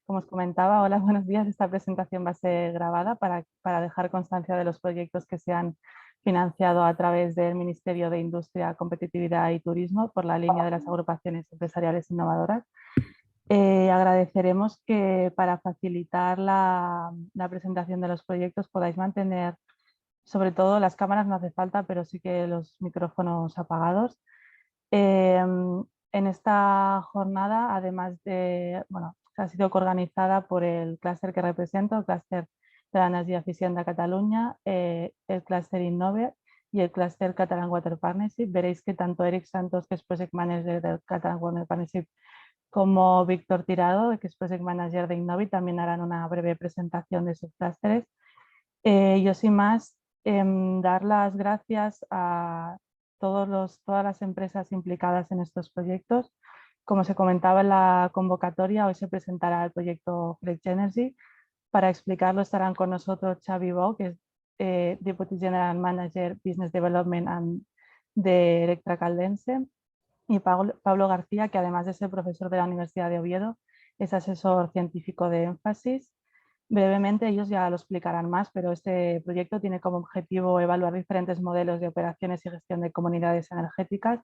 Como os comentaba, hola, buenos días. Esta presentación va a ser grabada para dejar constancia de los proyectos que se han financiado a través del Ministerio de Industria, Competitividad y Turismo por la línea de las agrupaciones empresariales innovadoras. Agradeceremos que para facilitar la presentación de los proyectos podáis mantener, sobre todo las cámaras no hace falta, pero sí que los micrófonos apagados. En esta jornada, además de, bueno, ha sido coorganizada por el clúster que represento, el clúster de la Energia Eficient de Cataluña, el clúster Innove y el clúster Catalan Water Partnership. Veréis que tanto Eric Santos, que es Project Manager del Catalan Water Partnership, como Víctor Tirado, que es Project Manager de Innove, también harán una breve presentación de sus clústeres. Yo sin más, dar las gracias a todas las empresas implicadas en estos proyectos. Como se comentaba en la convocatoria, hoy se presentará el proyecto Flex Energy. Para explicarlo estarán con nosotros Xavi Bou, que es Deputy General Manager Business Development de Electra Caldense, y Pablo García, que además de ser profesor de la Universidad de Oviedo, es asesor científico de Énfasis. Brevemente, ellos ya lo explicarán más, pero este proyecto tiene como objetivo evaluar diferentes modelos de operaciones y gestión de comunidades energéticas,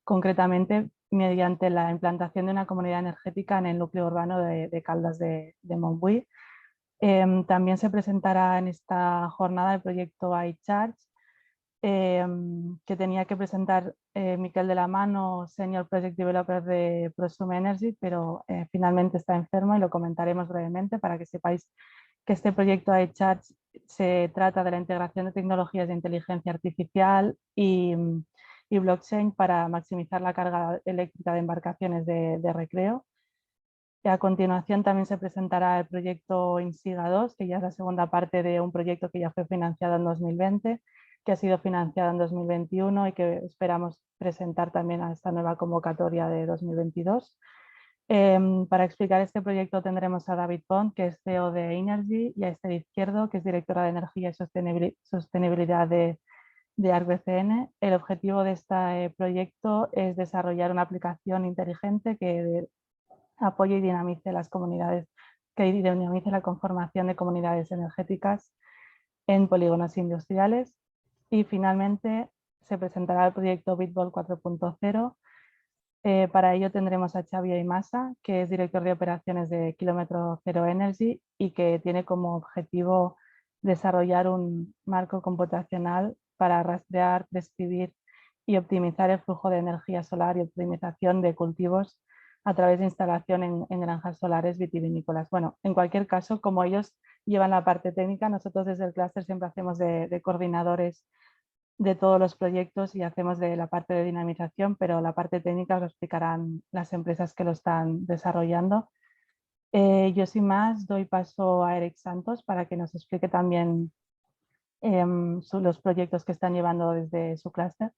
concretamente mediante la implantación de una comunidad energética en el núcleo urbano de Caldas de Montbui. También se presentará en esta jornada el proyecto iCharge, que tenía que presentar Miquel de la Mano, Senior Project Developer de Prosume Energy, pero finalmente está enfermo y lo comentaremos brevemente para que sepáis que este proyecto iCharge se trata de la integración de tecnologías de inteligencia artificial y blockchain para maximizar la carga eléctrica de embarcaciones de recreo. Y a continuación también se presentará el proyecto Insiga 2, que ya es la segunda parte de un proyecto que ya fue financiado en 2020, que ha sido financiado en 2021 y que esperamos presentar también a esta nueva convocatoria de 2022. Para explicar este proyecto tendremos a David Pont, que es CEO de Inergy, y a Esther Izquierdo, que es directora de Energía y Sostenibilidad de ArcBCN. El objetivo de este proyecto es desarrollar una aplicación inteligente que apoye y dinamice las comunidades, que dinamice la conformación de comunidades energéticas en polígonos industriales. Y finalmente se presentará el proyecto Bitball 4.0. Para ello tendremos a Xavi Aimasa, que es director de operaciones de Kilómetro Cero Energy y que tiene como objetivo desarrollar un marco computacional para rastrear, describir y optimizar el flujo de energía solar y optimización de cultivos a través de instalación en granjas solares vitivinícolas. Bueno, en cualquier caso, como ellos llevan la parte técnica, nosotros desde el clúster siempre hacemos de coordinadores de todos los proyectos y hacemos de la parte de dinamización, pero la parte técnica os lo explicarán las empresas que lo están desarrollando. Yo sin más doy paso a Eric Santos para que nos explique también los proyectos que están llevando desde su clúster.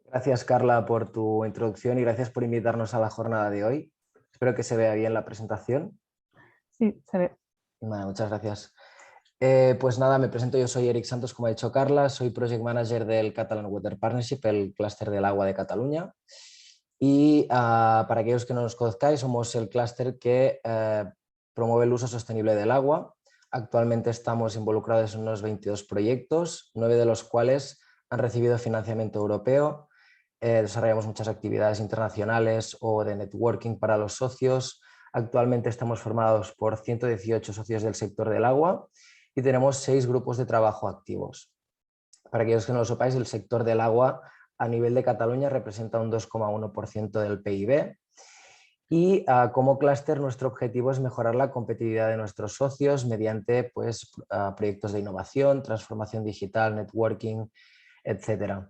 Gracias, Carla, por tu introducción y gracias por invitarnos a la jornada de hoy. Espero que se vea bien la presentación. Sí, se ve. Vale, muchas gracias. Pues nada, me presento, yo soy Eric Santos, como ha dicho Carla, soy Project Manager del Catalan Water Partnership, el clúster del agua de Cataluña. Y para aquellos que no nos conozcáis, somos el clúster que promueve el uso sostenible del agua. Actualmente estamos involucrados en unos 22 proyectos, 9 de los cuales han recibido financiamiento europeo. Desarrollamos muchas actividades internacionales o de networking para los socios. Actualmente estamos formados por 118 socios del sector del agua y tenemos 6 grupos de trabajo activos. Para aquellos que no lo sepáis, el sector del agua a nivel de Cataluña representa un 2,1% del PIB y como clúster nuestro objetivo es mejorar la competitividad de nuestros socios mediante proyectos de innovación, transformación digital, networking, etc.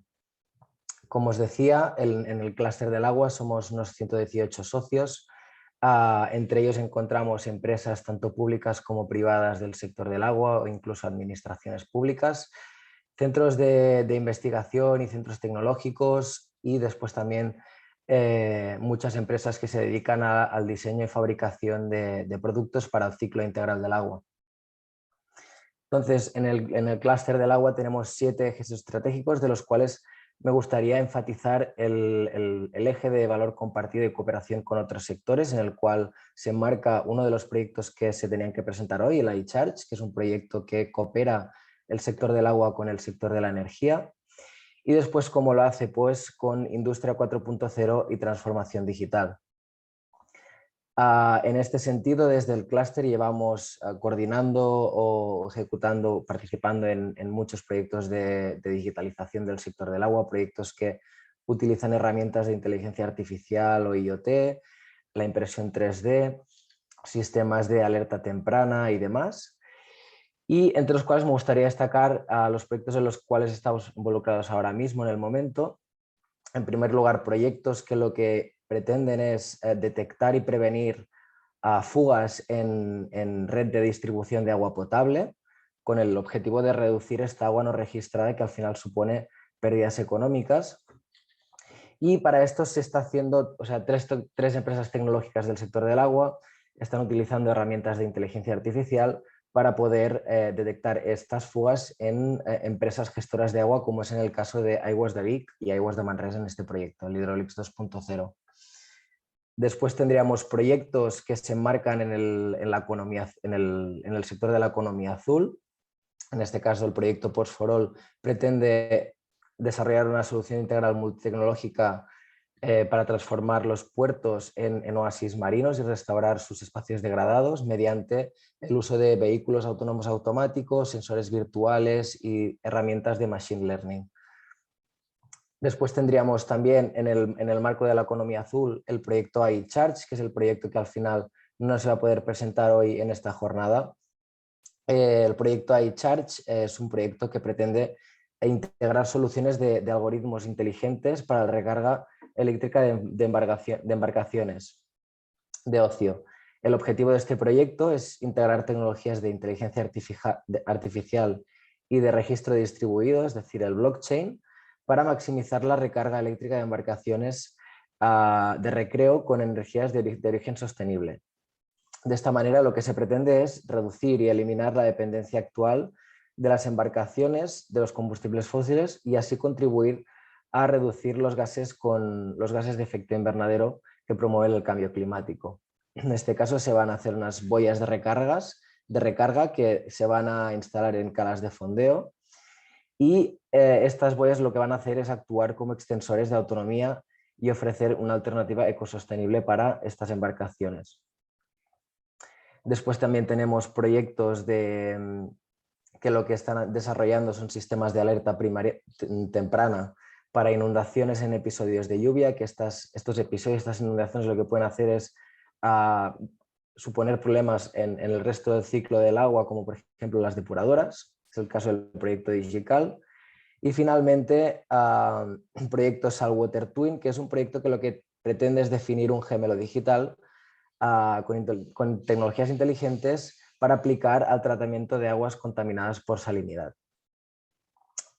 Como os decía, en el clúster del agua somos unos 118 socios. Entre ellos encontramos empresas tanto públicas como privadas del sector del agua o incluso administraciones públicas, centros de investigación y centros tecnológicos y después también muchas empresas que se dedican al diseño y fabricación de productos para el ciclo integral del agua. Entonces, en el clúster del agua tenemos 7 ejes estratégicos, de los cuales me gustaría enfatizar el eje de valor compartido y cooperación con otros sectores, en el cual se enmarca uno de los proyectos que se tenían que presentar hoy, el iCharge, que es un proyecto que coopera el sector del agua con el sector de la energía. Y después, ¿cómo lo hace? Pues con Industria 4.0 y transformación digital. En este sentido, desde el clúster llevamos coordinando o ejecutando, participando en muchos proyectos de digitalización del sector del agua, proyectos que utilizan herramientas de inteligencia artificial o IoT, la impresión 3D, sistemas de alerta temprana y demás. Y entre los cuales me gustaría destacar a los proyectos en los cuales estamos involucrados ahora mismo en el momento. En primer lugar, proyectos que lo que pretenden es detectar y prevenir fugas en red de distribución de agua potable, con el objetivo de reducir esta agua no registrada que al final supone pérdidas económicas. Y para esto se está haciendo, o sea, tres empresas tecnológicas del sector del agua están utilizando herramientas de inteligencia artificial para poder detectar estas fugas en empresas gestoras de agua, como es en el caso de Aigües de Vic y Aigües de Manresa en este proyecto, el Hidrolix 2.0. Después tendríamos proyectos que se enmarcan en la economía, en el sector de la economía azul. En este caso, el proyecto Ports for All pretende desarrollar una solución integral multitecnológica para transformar los puertos en oasis marinos y restaurar sus espacios degradados mediante el uso de vehículos autónomos automáticos, sensores virtuales y herramientas de machine learning. Después tendríamos también en el marco de la economía azul el proyecto iCharge, que es el proyecto que al final no se va a poder presentar hoy en esta jornada. El proyecto iCharge es un proyecto que pretende integrar soluciones de algoritmos inteligentes para la recarga eléctrica de embarcaciones de ocio. El objetivo de este proyecto es integrar tecnologías de inteligencia artificial y de registro distribuido, es decir, el blockchain, para maximizar la recarga eléctrica de embarcaciones de recreo con energías de origen sostenible. De esta manera, lo que se pretende es reducir y eliminar la dependencia actual de las embarcaciones de los combustibles fósiles y así contribuir a reducir los gases de efecto invernadero que promueven el cambio climático. En este caso se van a hacer unas boyas de recarga que se van a instalar en calas de fondeo y estas boyas lo que van a hacer es actuar como extensores de autonomía y ofrecer una alternativa ecosostenible para estas embarcaciones. Después también tenemos proyectos que lo que están desarrollando son sistemas de alerta temprana para inundaciones en episodios de lluvia, que estos episodios, estas inundaciones lo que pueden hacer es suponer problemas en el resto del ciclo del agua, como por ejemplo las depuradoras, es el caso del proyecto Digital. Y finalmente, un proyecto Saltwater Twin, que es un proyecto que lo que pretende es definir un gemelo digital con tecnologías inteligentes para aplicar al tratamiento de aguas contaminadas por salinidad.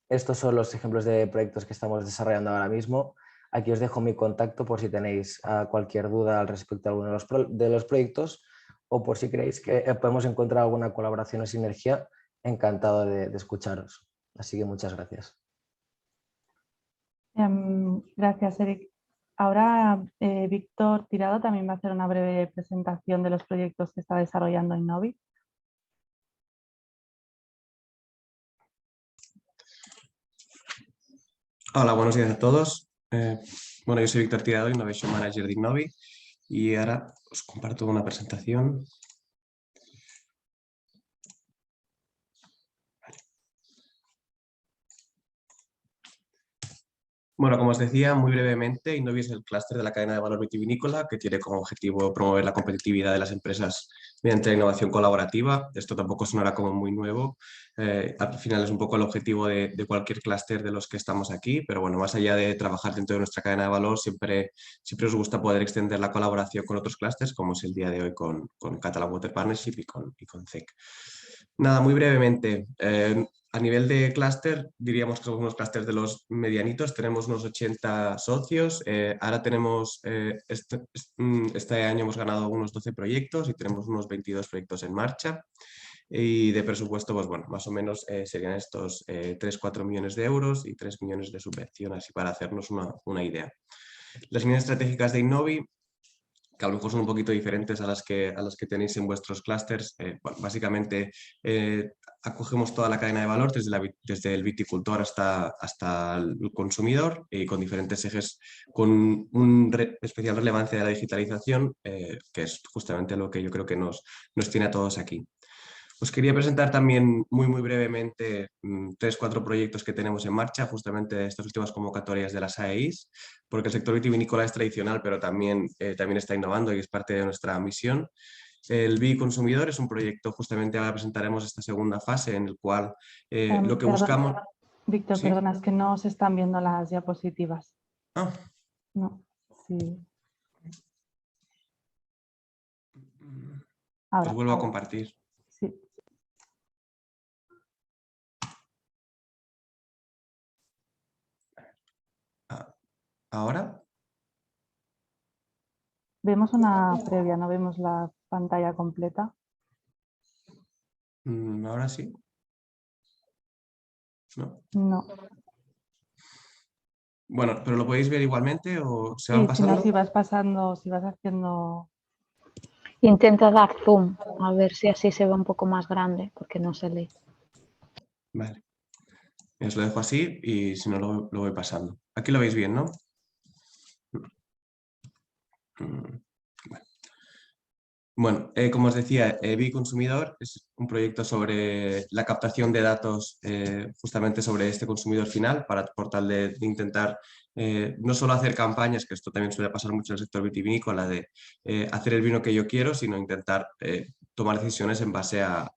Estos son los ejemplos de proyectos que estamos desarrollando ahora mismo. Aquí os dejo mi contacto por si tenéis cualquier duda al respecto de alguno de los proyectos o por si creéis que podemos encontrar alguna colaboración o sinergia. Encantado de escucharos. Así que muchas gracias. Gracias, Eric. Ahora Víctor Tirado también va a hacer una breve presentación de los proyectos que está desarrollando Innovi. Hola, buenos días a todos. Bueno, yo soy Víctor Tirado, Innovation Manager de Innovi, y ahora os comparto una presentación. Bueno, como os decía, muy brevemente, Innovi es el clúster de la cadena de valor vitivinícola que tiene como objetivo promover la competitividad de las empresas mediante la innovación colaborativa. Esto tampoco sonará como muy nuevo. Al final es un poco el objetivo de cualquier clúster de los que estamos aquí, pero bueno, más allá de trabajar dentro de nuestra cadena de valor, siempre os gusta poder extender la colaboración con otros clústeres, como es el día de hoy con Catalan Water Partnership y con CEC. Nada, muy brevemente. A nivel de clúster, diríamos que somos unos clústeres de los medianitos, tenemos unos 80 socios, ahora tenemos, este año hemos ganado unos 12 proyectos y tenemos unos 22 proyectos en marcha. y de presupuesto, pues bueno, más o menos serían estos 3-4 millones de euros y 3 millones de subvención, así para hacernos una idea. Las líneas estratégicas de Innovi, que a lo mejor son un poquito diferentes a las que tenéis en vuestros clústeres. Bueno, básicamente acogemos toda la cadena de valor, desde el viticultor hasta el consumidor, y con diferentes ejes, con especial relevancia de la digitalización, que es justamente lo que yo creo que nos tiene a todos aquí. Os quería presentar también muy brevemente 3-4 proyectos que tenemos en marcha, justamente estas últimas convocatorias de las AEIs, porque el sector vitivinícola es tradicional, pero también está innovando y es parte de nuestra misión. El Biconsumidor es un proyecto, justamente ahora presentaremos esta segunda fase, en el cual lo que buscamos... Víctor, ¿Sí? perdona, es que no se están viendo las diapositivas. Ah. No, sí. Ahora, Os vuelvo a compartir. Sí. ¿Ahora? Vemos una previa, no vemos la pantalla completa. ¿Ahora sí? ¿No? No. Bueno, ¿pero lo podéis ver igualmente o se Sí, van si no, pasando? si vas pasando, si vas haciendo... Intenta dar zoom, a ver si así se ve un poco más grande, porque no se lee. Vale. Os lo dejo así y si no lo voy pasando. Aquí lo veis bien, ¿no? Bueno, como os decía, Biconsumidor es un proyecto sobre la captación de datos justamente sobre este consumidor final, por tal de intentar no solo hacer campañas, que esto también suele pasar mucho en el sector vitivinícola, de hacer el vino que yo quiero, sino intentar tomar decisiones en base a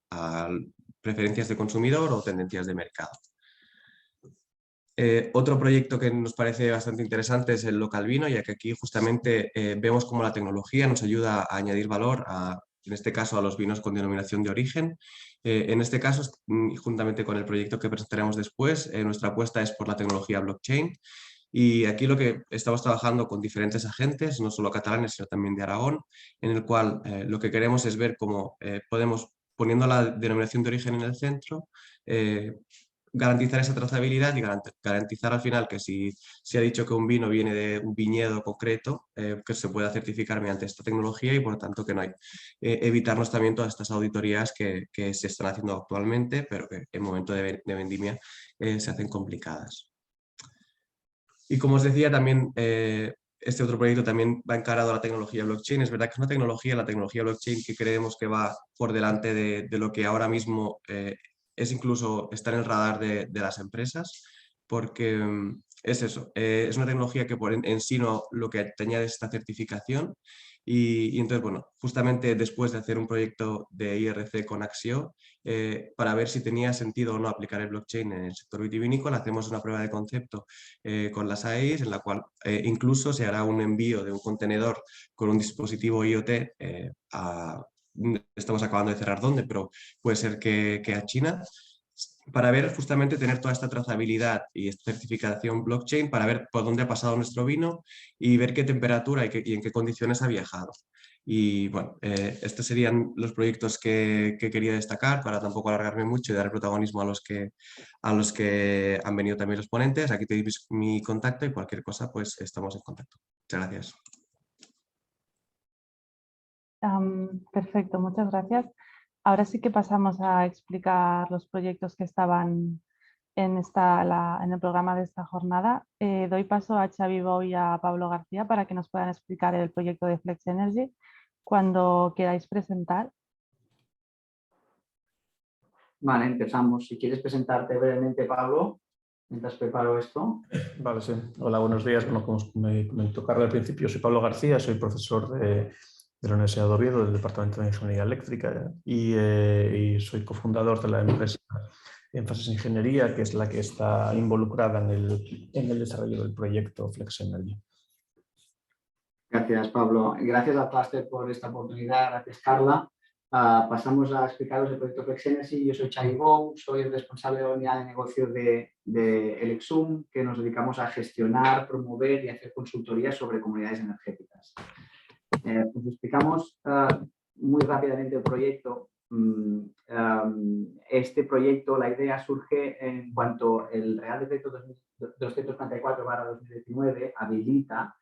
preferencias de consumidor o tendencias de mercado. Otro proyecto que nos parece bastante interesante es el Local Vino, ya que aquí justamente vemos cómo la tecnología nos ayuda a añadir valor, en este caso a los vinos con denominación de origen. En este caso, juntamente con el proyecto que presentaremos después, nuestra apuesta es por la tecnología blockchain. Y aquí lo que estamos trabajando con diferentes agentes, no solo catalanes, sino también de Aragón, en el cual lo que queremos es ver cómo podemos, poniendo la denominación de origen en el centro, garantizar esa trazabilidad y garantizar al final que si se ha dicho que un vino viene de un viñedo concreto, que se pueda certificar mediante esta tecnología y por lo tanto que no hay. Evitarnos también todas estas auditorías que se están haciendo actualmente, pero que en momento de vendimia se hacen complicadas. Y como os decía, también este otro proyecto también va encarado a la tecnología blockchain. Es verdad que es una tecnología, la tecnología blockchain, que creemos que va por delante de lo que ahora mismo es incluso estar en el radar de las empresas, porque es eso, es una tecnología que en sí no lo que te añade es esta certificación y entonces, bueno, justamente después de hacer un proyecto de IRC con Axio, para ver si tenía sentido o no aplicar el blockchain en el sector vitivinícola, hacemos una prueba de concepto con las AEIs, en la cual incluso se hará un envío de un contenedor con un dispositivo IoT estamos acabando de cerrar dónde, pero puede ser que a China, para ver justamente tener toda esta trazabilidad y esta certificación blockchain para ver por dónde ha pasado nuestro vino y ver qué temperatura y en qué condiciones ha viajado. Y bueno, estos serían los proyectos que quería destacar para tampoco alargarme mucho y dar protagonismo a los que han venido también los ponentes. Aquí tenéis mi contacto y cualquier cosa pues estamos en contacto. Muchas gracias. Perfecto, muchas gracias. Ahora sí que pasamos a explicar los proyectos que estaban en el programa de esta jornada. Doy paso a Xavi Bou y a Pablo García para que nos puedan explicar el proyecto de Flex Energy. Cuando queráis presentar. Vale, empezamos. Si quieres presentarte brevemente, Pablo, mientras preparo esto. Vale, sí. Hola, buenos días. Bueno, como me comentó Carla al principio, soy Pablo García, soy profesor de la Universidad de Oviedo, del Departamento de Ingeniería Eléctrica y soy cofundador de la empresa Énfasis Ingeniería, que es la que está involucrada en el desarrollo del proyecto Flex Energy. Gracias, Pablo. Gracias al clúster por esta oportunidad. Gracias, Carla. Pasamos a explicaros el proyecto Flex Energy. Yo soy Xavi Bou, soy el responsable de la unidad de negocio de Elexum, que nos dedicamos a gestionar, promover y hacer consultorías sobre comunidades energéticas. Os explicamos muy rápidamente el proyecto. este proyecto, la idea surge en cuanto el Real Decreto 244/2019 habilita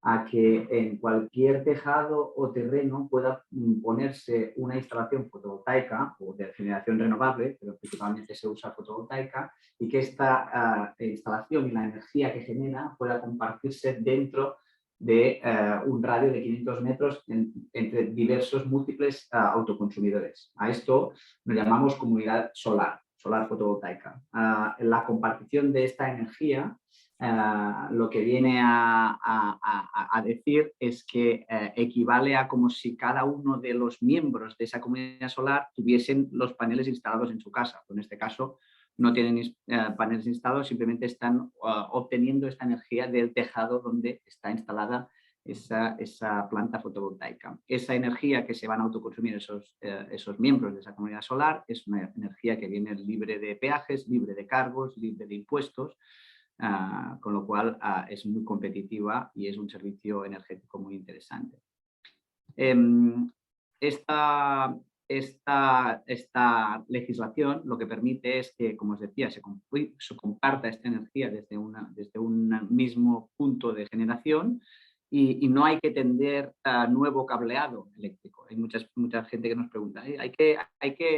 a que en cualquier tejado o terreno pueda ponerse una instalación fotovoltaica o de generación renovable, pero principalmente se usa fotovoltaica, y que esta instalación y la energía que genera pueda compartirse dentro de un radio de 500 metros entre diversos múltiples autoconsumidores. A esto lo llamamos comunidad solar fotovoltaica. La compartición de esta energía lo que viene a decir es que equivale a como si cada uno de los miembros de esa comunidad solar tuviesen los paneles instalados en su casa. En este caso no tienen paneles instalados, simplemente están obteniendo esta energía del tejado donde está instalada esa planta fotovoltaica. Esa energía que se van a autoconsumir esos miembros de esa comunidad solar es una energía que viene libre de peajes, libre de cargos, libre de impuestos, con lo cual es muy competitiva y es un servicio energético muy interesante. Esta legislación lo que permite es que, como os decía, se comparta esta energía desde un mismo punto de generación y no hay que tender a nuevo cableado eléctrico. Hay mucha gente que nos pregunta, ¿hay que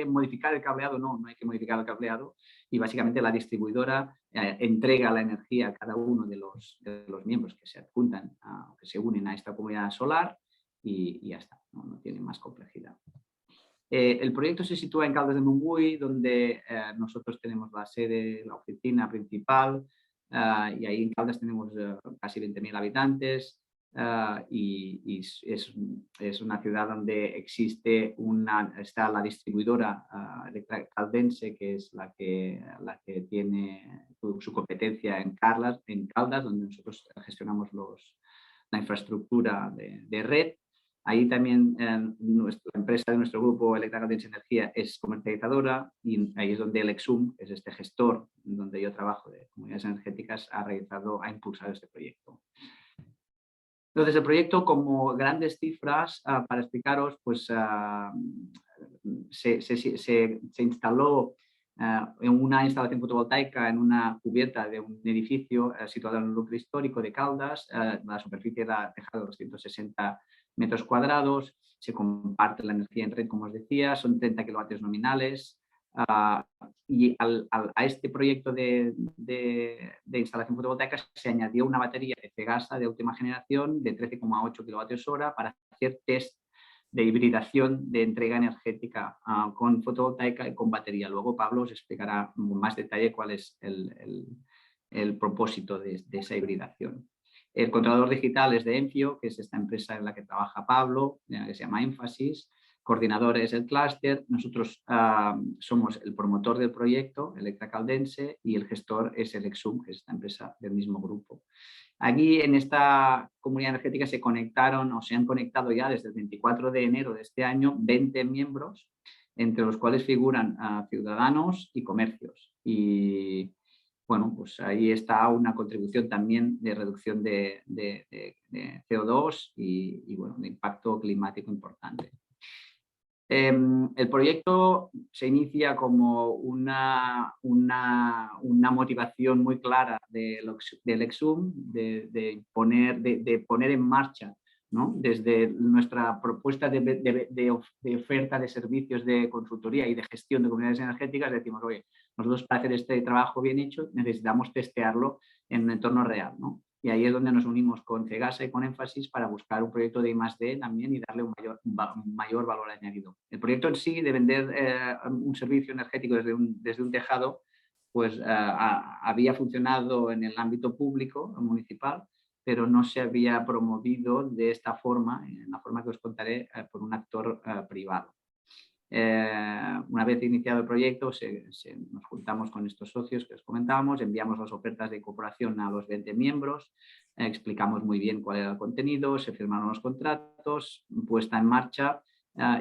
modificar el cableado? No, no hay que modificar el cableado, y básicamente la distribuidora entrega la energía a cada uno de los miembros que se adjuntan, que se unen a esta comunidad solar, y ya está, no tiene más complejidad. El proyecto se sitúa en Caldas de Montbui, donde nosotros tenemos la sede, la oficina principal, y ahí en Caldas tenemos casi 20.000 habitantes, y es una ciudad donde está la distribuidora eléctrica caldense, que es la que tiene su competencia en Caldas, donde nosotros gestionamos la infraestructura de red. Ahí también la empresa de nuestro grupo, Electra Caldense Energía, es comercializadora, y ahí es donde el EXUM, que es este gestor donde yo trabajo de comunidades energéticas, ha impulsado este proyecto. Entonces, el proyecto, como grandes cifras, para explicaros, pues se instaló en una instalación fotovoltaica en una cubierta de un edificio situado en el núcleo histórico de Caldas. La superficie era tejado de 260 metros cuadrados, se comparte la energía en red, como os decía, son 30 kilovatios nominales. Y a este proyecto de instalación fotovoltaica se añadió una batería de Cegasa de última generación de 13,8 kilovatios hora para hacer test de hibridación de entrega energética con fotovoltaica y con batería. Luego Pablo os explicará con más detalle cuál es el propósito de esa hibridación. El controlador digital es de Enfio, que es esta empresa en la que trabaja Pablo, que se llama Énfasis. Coordinador es el clúster. Nosotros somos el promotor del proyecto, Electra Caldense, y el gestor es el EXUM, que es esta empresa del mismo grupo. Aquí en esta comunidad energética se han conectado ya desde el 24 de enero de este año 20 miembros, entre los cuales figuran ciudadanos y comercios. Y bueno, pues ahí está una contribución también de reducción de CO2 y bueno, de impacto climático importante. El proyecto se inicia como una motivación muy clara del EXUM de poner en marcha, ¿no? Desde nuestra propuesta de oferta de servicios de consultoría y de gestión de comunidades energéticas, decimos, oye, nosotros para hacer este trabajo bien hecho necesitamos testearlo en un entorno real, ¿no? Y ahí es donde nos unimos con Cegasa y con Énfasis para buscar un proyecto de I+D también y darle un mayor valor añadido. El proyecto en sí de vender un servicio energético desde un tejado, pues había funcionado en el ámbito público, municipal, pero no se había promovido de esta forma, en la forma que os contaré, por un actor privado. Una vez iniciado el proyecto, nos juntamos con estos socios que os comentábamos, enviamos las ofertas de incorporación a los 20 miembros, explicamos muy bien cuál era el contenido, se firmaron los contratos, puesta en marcha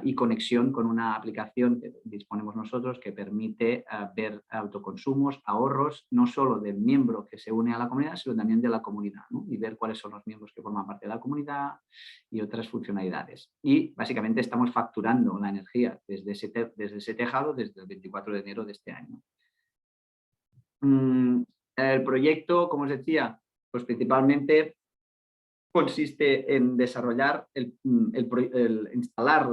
y conexión con una aplicación que disponemos nosotros que permite ver autoconsumos, ahorros, no solo del miembro que se une a la comunidad, sino también de la comunidad, ¿no? Y ver cuáles son los miembros que forman parte de la comunidad y otras funcionalidades. Y básicamente estamos facturando la energía desde ese tejado desde el 24 de enero de este año. El proyecto, como os decía, pues principalmente consiste en desarrollar, instalar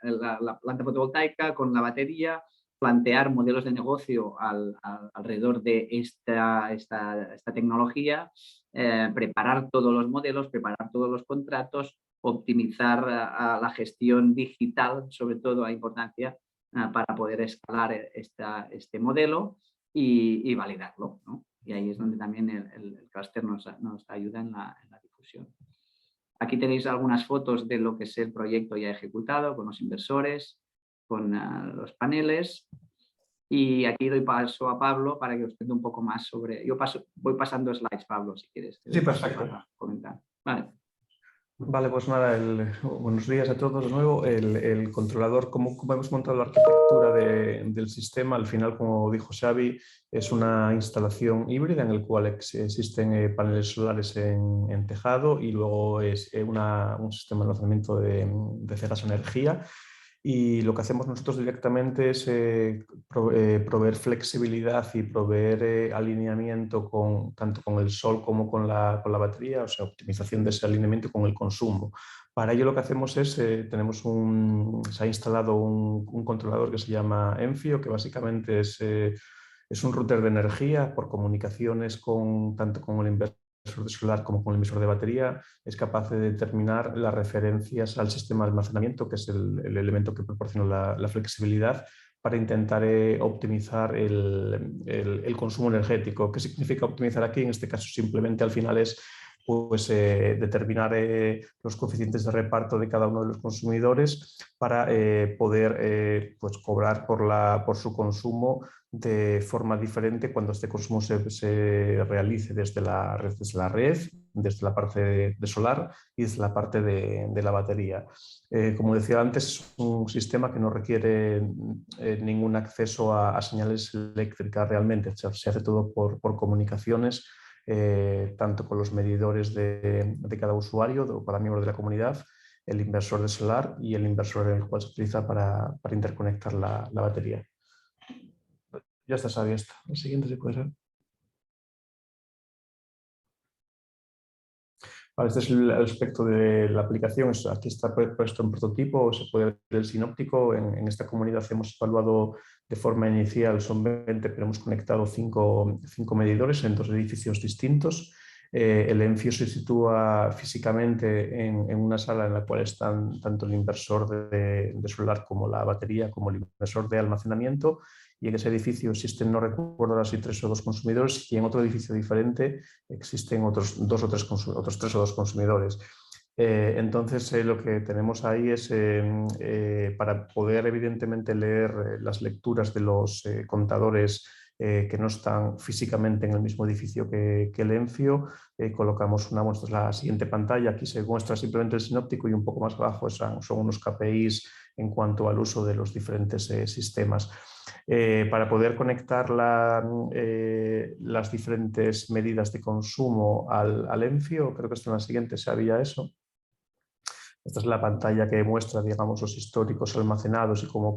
la planta fotovoltaica con la batería, plantear modelos de negocio alrededor de esta tecnología, preparar todos los modelos, preparar todos los contratos, optimizar la gestión digital, sobre todo a importancia, para poder escalar este modelo y validarlo, ¿no? Y ahí es donde también el clúster nos ayuda en la difusión. Aquí tenéis algunas fotos de lo que es el proyecto ya ejecutado, con los inversores, con los paneles. Y aquí doy paso a Pablo para que os cuente un poco más sobre... Voy pasando slides, Pablo, si quieres. Sí, perfecto. Comentar. Vale. Vale, pues nada, buenos días a todos de nuevo. El controlador, como hemos montado la arquitectura del sistema, al final, como dijo Xavi, es una instalación híbrida en la cual existen paneles solares en tejado y luego es un sistema de almacenamiento de cegas energía. Y lo que hacemos nosotros directamente es proveer flexibilidad y proveer alineamiento tanto con el sol como con la batería, o sea, optimización de ese alineamiento con el consumo. Para ello lo que hacemos es, se ha instalado un controlador que se llama Enfio, que básicamente es un router de energía por comunicaciones tanto con el inversor de solar como con el emisor de batería, es capaz de determinar las referencias al sistema de almacenamiento, que es el elemento que proporciona la flexibilidad, para intentar optimizar el consumo energético. ¿Qué significa optimizar aquí? En este caso simplemente al final es pues, determinar los coeficientes de reparto de cada uno de los consumidores para poder pues, cobrar por su consumo de forma diferente cuando este consumo se realice desde la red, desde la parte de solar y desde la parte de la batería. Como decía antes, es un sistema que no requiere ningún acceso a señales eléctricas realmente. Se hace todo por comunicaciones, tanto con los medidores de cada usuario, de cada miembro de la comunidad, el inversor de solar y el inversor en el cual se utiliza para interconectar la batería. Ya está, Xavi, esto. El siguiente, si puede ser. Vale, este es el aspecto de la aplicación. Aquí está puesto en prototipo, se puede ver el sinóptico. En esta comunidad hemos evaluado de forma inicial, son 20, pero hemos conectado 5 medidores en 2 edificios distintos. El Enfio se sitúa físicamente en una sala en la cual están tanto el inversor de solar como la batería, como el inversor de almacenamiento. Y en ese edificio existen, no recuerdo ahora si 3 o 2 consumidores, y en otro edificio diferente existen otros 3 o 2 consumidores. Entonces lo que tenemos ahí es para poder evidentemente leer las lecturas de los contadores que no están físicamente en el mismo edificio que el Enfio, colocamos una muestra, la siguiente pantalla. Aquí se muestra simplemente el sinóptico y un poco más abajo son unos KPIs en cuanto al uso de los diferentes sistemas. Para poder conectar las diferentes medidas de consumo al Enfio, creo que está en la siguiente, ¿sabía eso? Esta es la pantalla que muestra, digamos, los históricos almacenados y cómo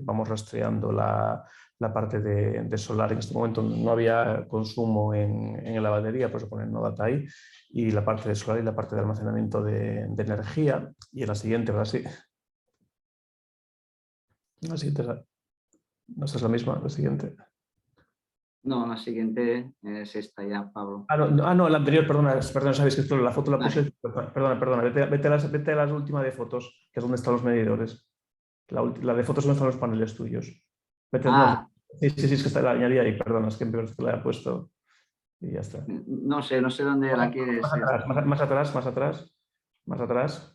vamos rastreando la parte de solar. En este momento no había consumo en la batería, por eso ponen no data ahí, y la parte de solar y la parte de almacenamiento de energía. Y en la siguiente, ahora sí. La siguiente, ¿no esta es la misma? La siguiente. No, la siguiente es esta ya, Pablo. No, la anterior, perdona, sabéis que la foto la puse. Perdona, vete a la última de fotos, que es donde están los medidores. La de fotos donde están los paneles tuyos. Sí, es que está la añadida ahí, perdona, es que me parece que la he puesto y ya está. No sé dónde la quieres. Más atrás.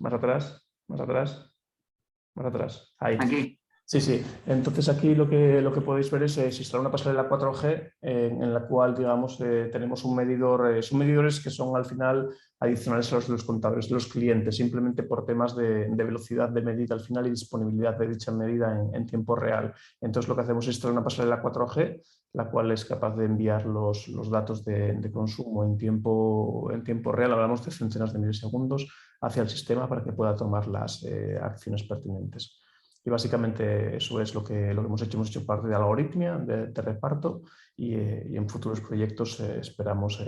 Ahí. Aquí. Sí, sí. Entonces aquí lo que podéis ver es instalar una pasarela 4G en la cual, digamos, tenemos un medidor, son medidores que son al final adicionales a los de los contadores de los clientes, simplemente por temas de velocidad de medida al final y disponibilidad de dicha medida en tiempo real. Entonces lo que hacemos es instalar una pasarela 4G, la cual es capaz de enviar los datos de consumo en tiempo real, hablamos de centenas de milisegundos, hacia el sistema para que pueda tomar las acciones pertinentes. Y básicamente eso es lo que hemos hecho parte de algoritmia, de reparto y en futuros proyectos esperamos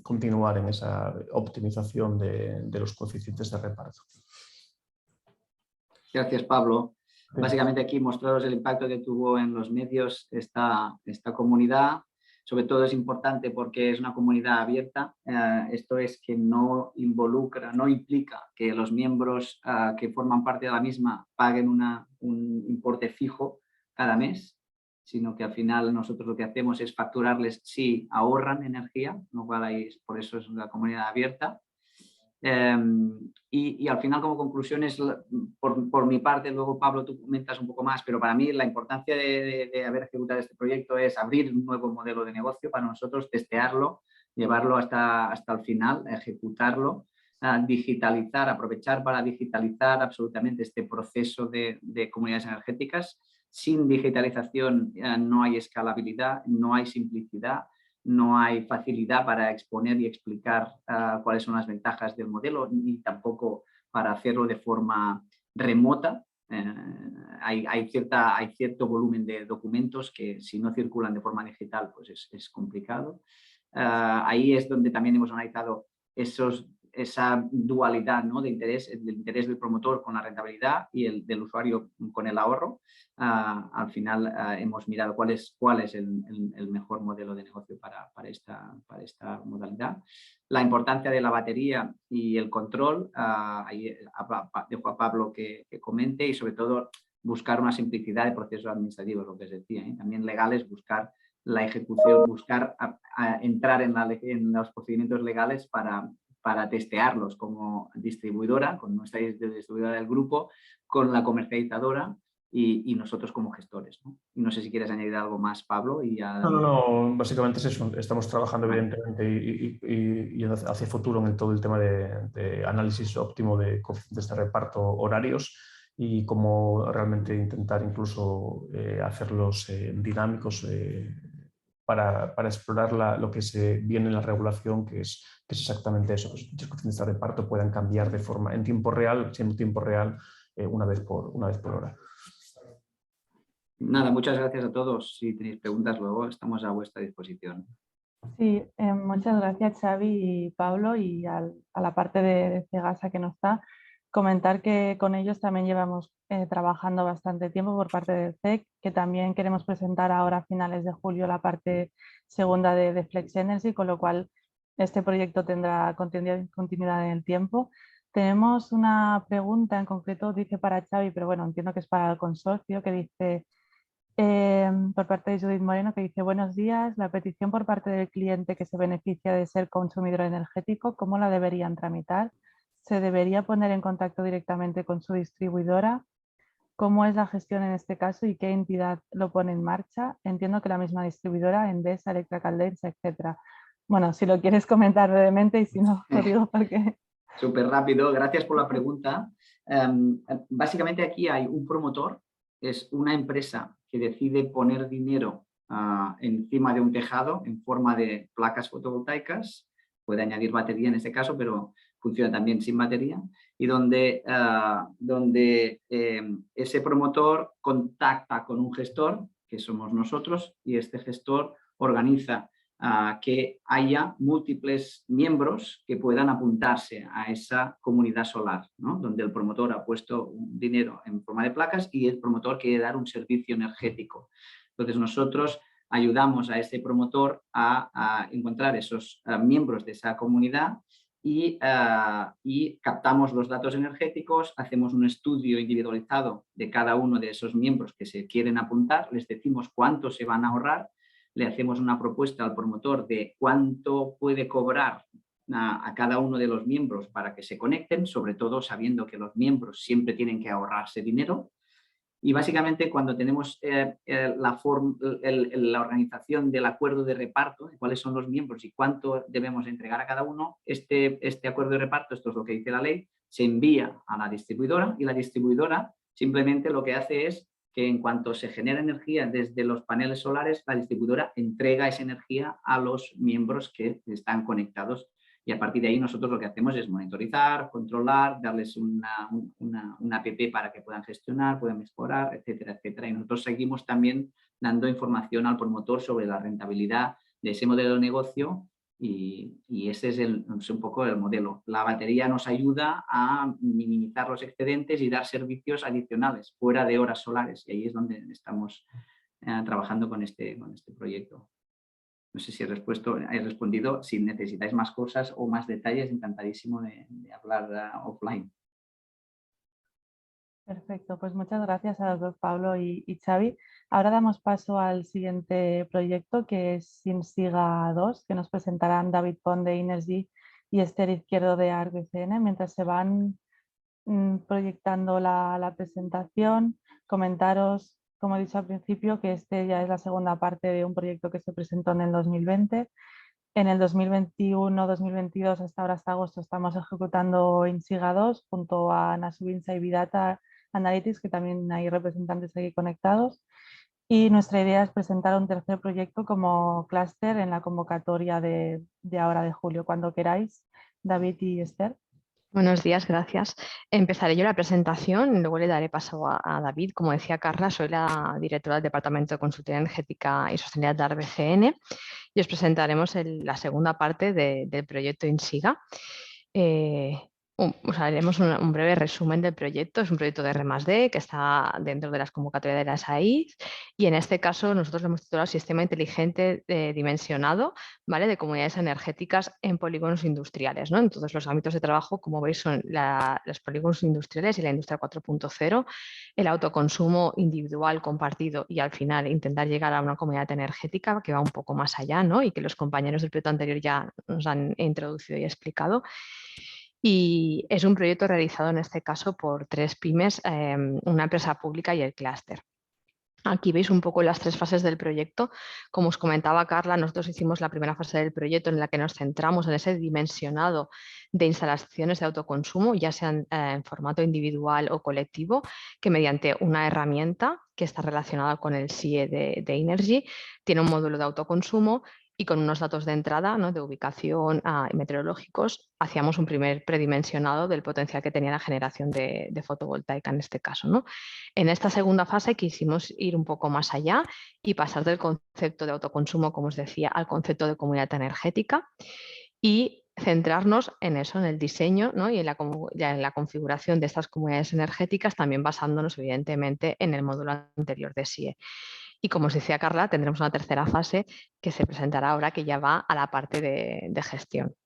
continuar en esa optimización de los coeficientes de reparto. Gracias, Pablo. Sí. Básicamente aquí mostraros el impacto que tuvo en los medios esta comunidad. Sobre todo es importante porque es una comunidad abierta. Esto es que no involucra, no implica que los miembros que forman parte de la misma paguen un importe fijo cada mes, sino que al final nosotros lo que hacemos es facturarles si ahorran energía, lo cual por eso es una comunidad abierta. Y al final, como conclusión, por mi parte, luego Pablo tú comentas un poco más, pero para mí la importancia de haber ejecutado este proyecto es abrir un nuevo modelo de negocio para nosotros, testearlo, llevarlo hasta el final, ejecutarlo, digitalizar, aprovechar para digitalizar absolutamente este proceso de comunidades energéticas. Sin digitalización no hay escalabilidad, no hay simplicidad, no hay facilidad para exponer y explicar cuáles son las ventajas del modelo, ni tampoco para hacerlo de forma remota. Hay cierto volumen de documentos que si no circulan de forma digital pues es complicado. Ahí es donde también hemos analizado esa dualidad, ¿no?, de interés, el interés del promotor con la rentabilidad y el del usuario con el ahorro. Al final hemos mirado cuál es el mejor modelo de negocio para esta modalidad. La importancia de la batería y el control, ahí dejo a Pablo que comente, y sobre todo buscar una simplicidad de procesos administrativos, lo que os decía, también legales, buscar la ejecución, buscar entrar en los procedimientos legales para testearlos como distribuidora, con nuestra distribuidora del grupo, con la comercializadora y nosotros como gestores, ¿no? Y no sé si quieres añadir algo más, Pablo. No, básicamente es eso. Estamos trabajando evidentemente y hacia futuro en todo el tema de análisis óptimo de coeficientes de reparto horarios y cómo realmente intentar incluso hacerlos dinámicos para explorar lo que se viene en la regulación, que es exactamente eso, que los coeficientes de reparto puedan cambiar de forma en tiempo real, siendo tiempo real una vez por hora. Nada, muchas gracias a todos. Si tenéis preguntas luego estamos a vuestra disposición. Sí, muchas gracias Xavi y Pablo, y a la parte de Cegasa que no está, comentar que con ellos también llevamos trabajando bastante tiempo por parte del CEC, que también queremos presentar ahora a finales de julio la parte segunda de Flex Energy, con lo cual este proyecto tendrá continuidad en el tiempo. Tenemos una pregunta en concreto, dice para Xavi, pero bueno, entiendo que es para el consorcio, que dice... por parte de Judith Moreno, que dice: buenos días, la petición por parte del cliente que se beneficia de ser consumidor energético, ¿cómo la deberían tramitar? ¿Se debería poner en contacto directamente con su distribuidora? ¿Cómo es la gestión en este caso y qué entidad lo pone en marcha? Entiendo que la misma distribuidora, Endesa, Electra Caldensa, etc. Bueno, si lo quieres comentar brevemente, y si no, lo digo porque... Súper rápido, gracias por la pregunta. Básicamente aquí hay un promotor, es una empresa que decide poner dinero encima de un tejado en forma de placas fotovoltaicas, puede añadir batería en este caso, pero funciona también sin batería, y donde ese promotor contacta con un gestor, que somos nosotros, y este gestor organiza que haya múltiples miembros que puedan apuntarse a esa comunidad solar, ¿no?, donde el promotor ha puesto dinero en forma de placas y el promotor quiere dar un servicio energético. Entonces nosotros ayudamos a ese promotor a encontrar esos miembros de esa comunidad y captamos los datos energéticos, hacemos un estudio individualizado de cada uno de esos miembros que se quieren apuntar, les decimos cuánto se van a ahorrar, le hacemos una propuesta al promotor de cuánto puede cobrar a cada uno de los miembros para que se conecten, sobre todo sabiendo que los miembros siempre tienen que ahorrarse dinero, Y básicamente cuando tenemos la organización del acuerdo de reparto, de cuáles son los miembros y cuánto debemos entregar a cada uno, este acuerdo de reparto, esto es lo que dice la ley, se envía a la distribuidora y la distribuidora simplemente lo que hace es que en cuanto se genera energía desde los paneles solares, la distribuidora entrega esa energía a los miembros que están conectados. Y a partir de ahí nosotros lo que hacemos es monitorizar, controlar, darles una app para que puedan gestionar, puedan mejorar, etcétera, etcétera. Y nosotros seguimos también dando información al promotor sobre la rentabilidad de ese modelo de negocio y ese es un poco el modelo. La batería nos ayuda a minimizar los excedentes y dar servicios adicionales fuera de horas solares. Y ahí es donde estamos trabajando con este proyecto. No sé si he respondido. Si necesitáis más cosas o más detalles, encantadísimo de hablar offline. Perfecto, pues muchas gracias a los dos, Pablo y Xavi. Ahora damos paso al siguiente proyecto, que es INSIGA 2, que nos presentarán David Pont de Inergy y Esther Izquierdo de ARC BCN. Mientras se van proyectando la presentación, comentaros, como he dicho al principio, que este ya es la segunda parte de un proyecto que se presentó en el 2020. En el 2021-2022, hasta ahora, hasta agosto, estamos ejecutando INSIGA 2 junto a Nasubinsa y Vidata Analytics, que también hay representantes aquí conectados. Y nuestra idea es presentar un tercer proyecto como clúster en la convocatoria de ahora de julio. Cuando queráis, David y Esther. Buenos días, gracias. Empezaré yo la presentación y luego le daré paso a David. Como decía Carla, soy la directora del Departamento de Consultoría Energética y Sostenibilidad de ARC BCN y os presentaremos la segunda parte del proyecto INSIGA. Haremos un breve resumen del proyecto. Es un proyecto de R+D que está dentro de las convocatorias de las AIS y en este caso nosotros lo hemos titulado Sistema Inteligente Dimensionado, ¿vale?, de comunidades energéticas en polígonos industriales, ¿no? Entonces los ámbitos de trabajo, como veis, son los polígonos industriales y la industria 4.0, el autoconsumo individual compartido y al final intentar llegar a una comunidad energética que va un poco más allá, ¿no?, y que los compañeros del proyecto anterior ya nos han introducido y explicado. Y es un proyecto realizado en este caso por 3 pymes, una empresa pública y el clúster. Aquí veis un poco las 3 fases del proyecto. Como os comentaba Carla, nosotros hicimos la primera fase del proyecto en la que nos centramos en ese dimensionado de instalaciones de autoconsumo, ya sean en formato individual o colectivo, que mediante una herramienta que está relacionada con el SIE de Inergy tiene un módulo de autoconsumo y con unos datos de entrada, ¿no?, de ubicación meteorológicos, hacíamos un primer predimensionado del potencial que tenía la generación de fotovoltaica en este caso, ¿no? En esta segunda fase quisimos ir un poco más allá y pasar del concepto de autoconsumo, como os decía, al concepto de comunidad energética y centrarnos en eso, en el diseño, ¿no?, y en la configuración de estas comunidades energéticas, también basándonos evidentemente en el módulo anterior de SIE. Y como os decía Carla, tendremos una tercera fase que se presentará ahora, que ya va a la parte de gestión.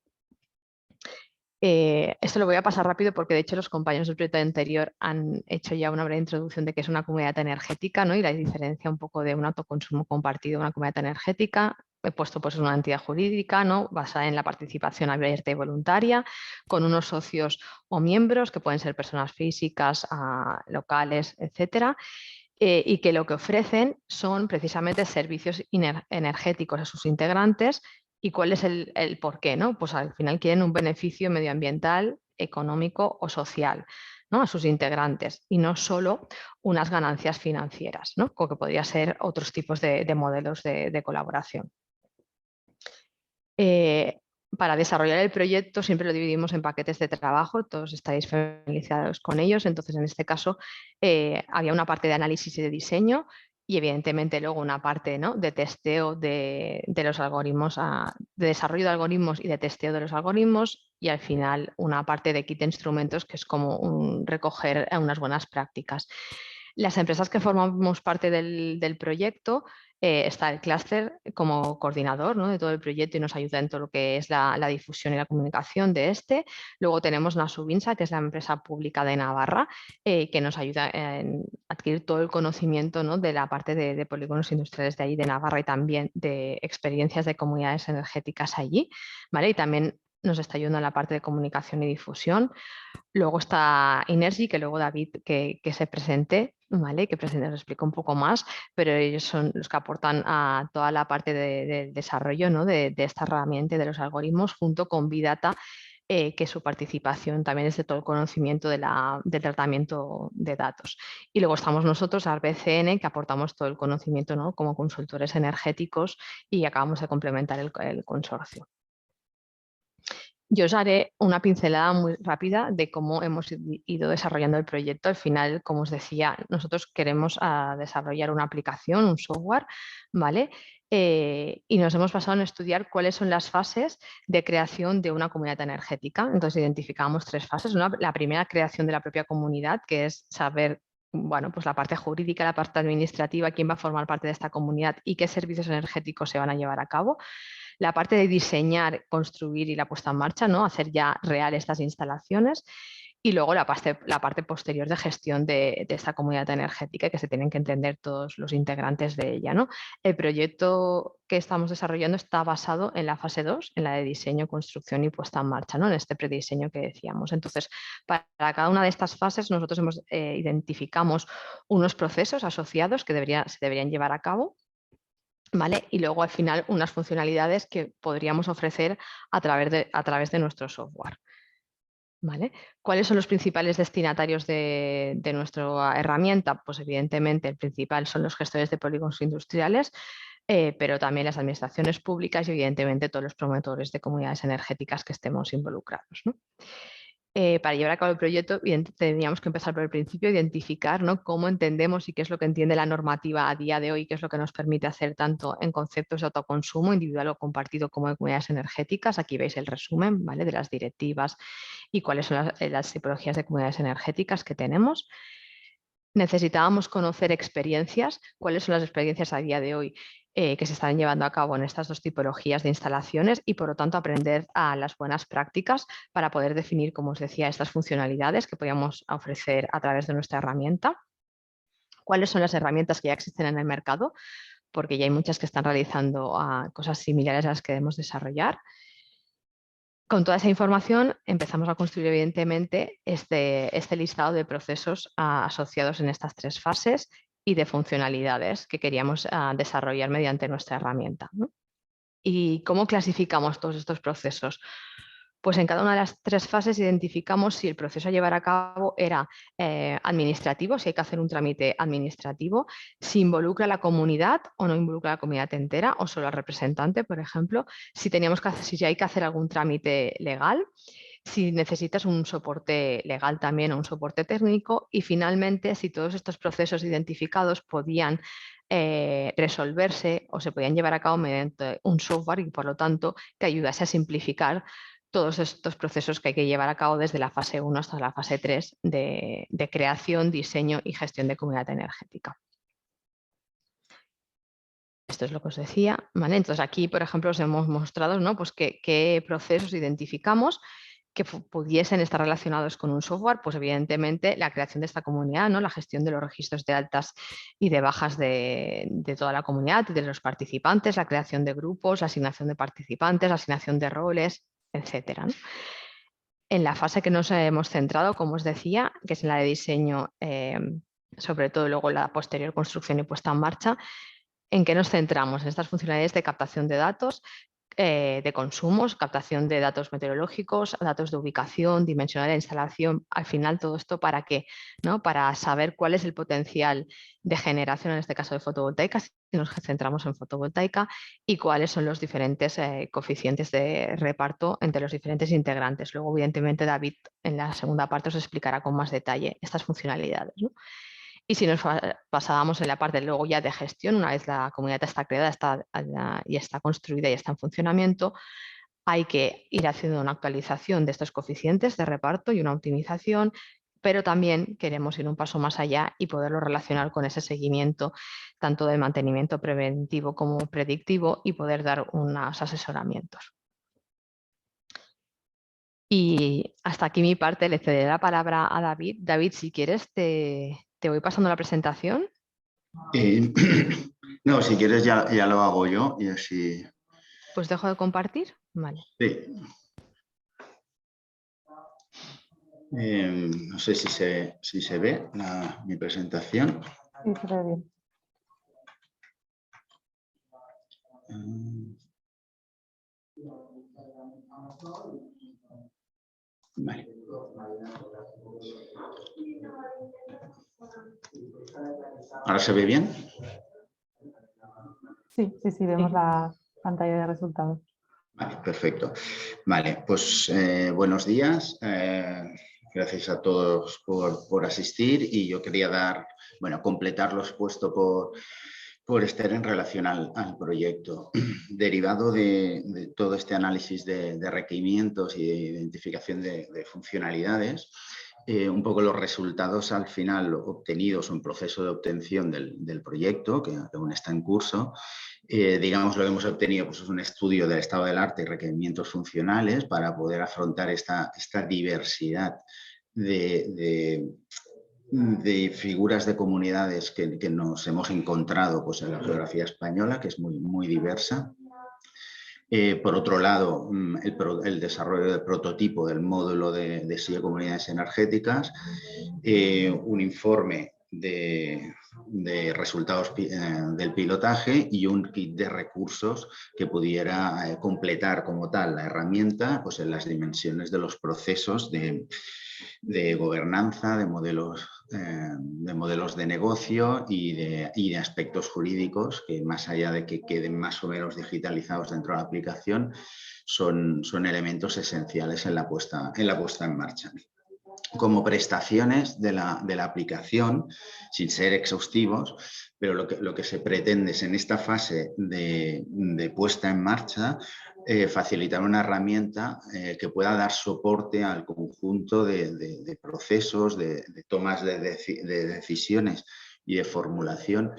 Esto lo voy a pasar rápido porque de hecho los compañeros del proyecto anterior han hecho ya una breve introducción de qué es una comunidad energética, ¿no?, y la diferencia un poco de un autoconsumo compartido, una comunidad energética. He puesto pues una entidad jurídica, ¿no?, basada en la participación abierta y voluntaria, con unos socios o miembros que pueden ser personas físicas, locales, etcétera. Y que lo que ofrecen son precisamente servicios energéticos a sus integrantes. ¿Y cuál es el por qué, ¿no? Pues al final quieren un beneficio medioambiental, económico o social, ¿no?, a sus integrantes y no solo unas ganancias financieras, ¿no?, como que podría ser otros tipos de modelos de colaboración. Para desarrollar el proyecto siempre lo dividimos en paquetes de trabajo, todos estáis familiarizados con ellos, entonces en este caso había una parte de análisis y de diseño y evidentemente luego una parte, ¿no?, de testeo de los algoritmos, de desarrollo de algoritmos y de testeo de los algoritmos y al final una parte de kit de instrumentos que es como recoger unas buenas prácticas. Las empresas que formamos parte del proyecto, está el clúster como coordinador, ¿no?, de todo el proyecto y nos ayuda en todo lo que es la difusión y la comunicación de este. Luego tenemos Nasubinsa, que es la empresa pública de Navarra, que nos ayuda en adquirir todo el conocimiento, ¿no?, de la parte de polígonos industriales de ahí de Navarra y también de experiencias de comunidades energéticas allí, ¿vale? Y también nos está ayudando en la parte de comunicación y difusión. Luego está Inergy, que luego David que se presente, ¿vale? Que nos explica un poco más, pero ellos son los que aportan a toda la parte del desarrollo, ¿no? de esta herramienta y de los algoritmos, junto con Bidata, que su participación también es de todo el conocimiento del tratamiento de datos. Y luego estamos nosotros, ARBCN, que aportamos todo el conocimiento, ¿no? Como consultores energéticos, y acabamos de complementar el consorcio. Yo os haré una pincelada muy rápida de cómo hemos ido desarrollando el proyecto. Al final, como os decía, nosotros queremos desarrollar una aplicación, un software, ¿vale? Y nos hemos basado en estudiar cuáles son las fases de creación de una comunidad energética. Entonces, identificamos 3 fases. La primera, creación de la propia comunidad, que es saber, bueno, pues la parte jurídica, la parte administrativa, quién va a formar parte de esta comunidad y qué servicios energéticos se van a llevar a cabo. La parte de diseñar, construir y la puesta en marcha, ¿no? Hacer ya real estas instalaciones. Y luego la parte posterior de gestión de esta comunidad energética, que se tienen que entender todos los integrantes de ella, ¿no? El proyecto que estamos desarrollando está basado en la fase 2, en la de diseño, construcción y puesta en marcha, ¿no? En este prediseño que decíamos. Entonces, para cada una de estas fases nosotros identificamos unos procesos asociados que se deberían llevar a cabo, ¿vale? Y luego al final unas funcionalidades que podríamos ofrecer a través de nuestro software. ¿Vale? ¿Cuáles son los principales destinatarios de nuestra herramienta? Pues evidentemente el principal son los gestores de polígonos industriales, pero también las administraciones públicas y evidentemente todos los promotores de comunidades energéticas que estemos involucrados, ¿no? Para llevar a cabo el proyecto teníamos que empezar por el principio, identificar, ¿no? Cómo entendemos y qué es lo que entiende la normativa a día de hoy, qué es lo que nos permite hacer tanto en conceptos de autoconsumo individual o compartido como de comunidades energéticas. Aquí veis el resumen, ¿vale? De las directivas y cuáles son las tipologías de comunidades energéticas que tenemos. Necesitábamos conocer experiencias, cuáles son las experiencias a día de hoy que se están llevando a cabo en estas 2 tipologías de instalaciones y por lo tanto aprender a las buenas prácticas para poder definir, como os decía, estas funcionalidades que podíamos ofrecer a través de nuestra herramienta. ¿Cuáles son las herramientas que ya existen en el mercado? Porque ya hay muchas que están realizando cosas similares a las que debemos desarrollar. Con toda esa información empezamos a construir evidentemente este listado de procesos asociados en estas 3 fases y de funcionalidades que queríamos desarrollar mediante nuestra herramienta, ¿no? ¿Y cómo clasificamos todos estos procesos? Pues en cada una de las 3 fases identificamos si el proceso a llevar a cabo era administrativo, si hay que hacer un trámite administrativo, si involucra a la comunidad o no involucra a la comunidad entera o solo al representante, por ejemplo, si hay que hacer algún trámite legal, si necesitas un soporte legal también o un soporte técnico y finalmente si todos estos procesos identificados podían resolverse o se podían llevar a cabo mediante un software y por lo tanto que ayudase a simplificar todos estos procesos que hay que llevar a cabo desde la fase 1 hasta la fase 3 de creación, diseño y gestión de comunidad energética. Esto es lo que os decía, ¿vale? Entonces aquí, por ejemplo, os hemos mostrado, ¿no? Pues qué procesos identificamos que pudiesen estar relacionados con un software, pues evidentemente la creación de esta comunidad, ¿no? La gestión de los registros de altas y de bajas de toda la comunidad y de los participantes, la creación de grupos, la asignación de participantes, la asignación de roles, etcétera, ¿no? En la fase que nos hemos centrado, como os decía, que es en la de diseño, sobre todo luego la posterior construcción y puesta en marcha, ¿en qué nos centramos? En estas funcionalidades de captación de datos, de consumos, captación de datos meteorológicos, datos de ubicación, dimensionar la instalación, al final todo esto ¿para qué? ¿No? Para saber cuál es el potencial de generación, en este caso de fotovoltaica, si nos centramos en fotovoltaica, y cuáles son los diferentes coeficientes de reparto entre los diferentes integrantes. Luego, evidentemente, David en la segunda parte os explicará con más detalle estas funcionalidades, ¿no? Y si nos pasábamos en la parte luego ya de gestión, una vez la comunidad está creada y está construida y está en funcionamiento, hay que ir haciendo una actualización de estos coeficientes de reparto y una optimización, pero también queremos ir un paso más allá y poderlo relacionar con ese seguimiento tanto de mantenimiento preventivo como predictivo y poder dar unos asesoramientos. Y hasta aquí mi parte, le cederé la palabra a David. David, si quieres, te voy pasando la presentación. No, si quieres ya lo hago yo y así. Pues dejo de compartir. Vale. Sí. No sé si se ve mi presentación. Sí, se ve bien. Vale. ¿Ahora se ve bien? Sí, vemos la pantalla de resultados. Vale, perfecto. Vale, pues buenos días. Gracias a todos por asistir y yo quería completar lo expuesto por Esther en relación al proyecto. Derivado de todo este análisis de requerimientos y de identificación de funcionalidades, un poco los resultados al final obtenidos en proceso de obtención del proyecto, que aún está en curso, digamos lo que hemos obtenido pues, es un estudio del estado del arte y requerimientos funcionales para poder afrontar esta diversidad de figuras de comunidades que nos hemos encontrado pues, en la geografía española, que es muy diversa. Por otro lado, el desarrollo del prototipo del módulo de SIE Comunidades Energéticas, un informe de resultados del pilotaje y un kit de recursos que pudiera completar como tal la herramienta pues, en las dimensiones de los procesos de gobernanza, de modelos de negocio y de aspectos jurídicos que, más allá de que queden más o menos digitalizados dentro de la aplicación, son elementos esenciales en la puesta en marcha. Como prestaciones de la aplicación, sin ser exhaustivos, pero lo que se pretende es en esta fase de puesta en marcha facilitar una herramienta que pueda dar soporte al conjunto de procesos, de tomas de decisiones y de formulación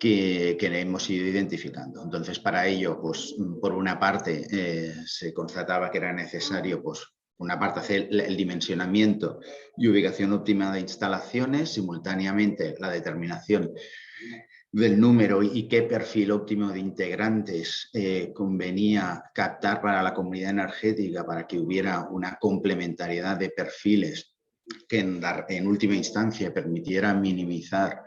que hemos ido identificando. Entonces, para ello, pues, por una parte, se constataba que era necesario, pues, una parte hacer el dimensionamiento y ubicación óptima de instalaciones, simultáneamente la determinación del número y qué perfil óptimo de integrantes convenía captar para la comunidad energética para que hubiera una complementariedad de perfiles que en última instancia permitiera minimizar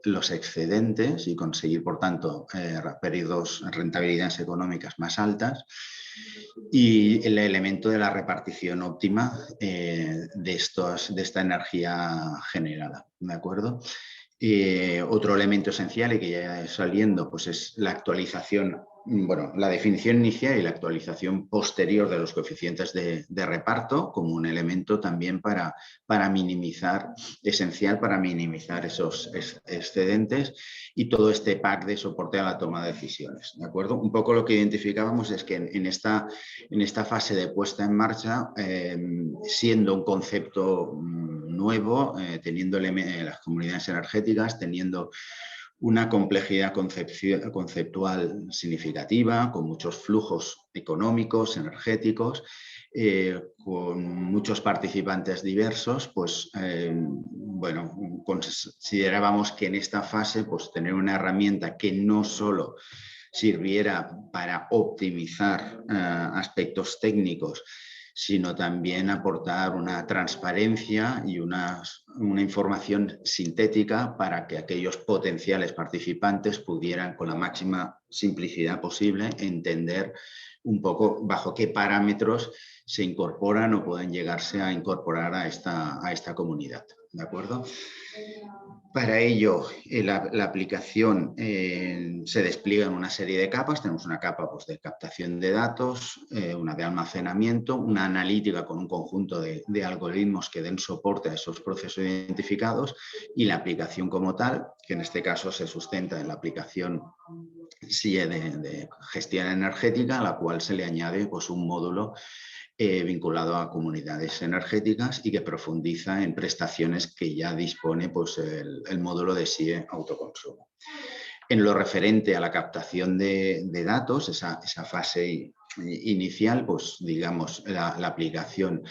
los excedentes y conseguir, por tanto, periodos rentabilidades económicas más altas. Y el elemento de la repartición óptima de esta energía generada, ¿de acuerdo? Otro elemento esencial y que ya está saliendo pues es la actualización, la definición inicial y la actualización posterior de los coeficientes de reparto como un elemento también esencial para minimizar esos excedentes y todo este pack de soporte a la toma de decisiones, ¿de acuerdo? Un poco lo que identificábamos es que en esta fase de puesta en marcha, siendo un concepto nuevo, teniendo las comunidades energéticas, teniendo una complejidad conceptual significativa, con muchos flujos económicos, energéticos, con muchos participantes diversos, pues considerábamos que en esta fase pues, tener una herramienta que no solo sirviera para optimizar aspectos técnicos, sino también aportar una transparencia y una información sintética para que aquellos potenciales participantes pudieran, con la máxima simplicidad posible, entender un poco bajo qué parámetros se incorporan o pueden llegarse a incorporar a esta comunidad, ¿de acuerdo? Para ello, la aplicación se despliega en una serie de capas. Tenemos una capa pues, de captación de datos, una de almacenamiento, una analítica con un conjunto de algoritmos que den soporte a esos procesos identificados y la aplicación como tal, que en este caso se sustenta en la aplicación SIE de gestión energética, a la cual se le añade pues, un módulo vinculado a comunidades energéticas y que profundiza en prestaciones que ya dispone pues, el módulo de SIE autoconsumo. En lo referente a la captación de datos, esa fase inicial, pues digamos, la aplicación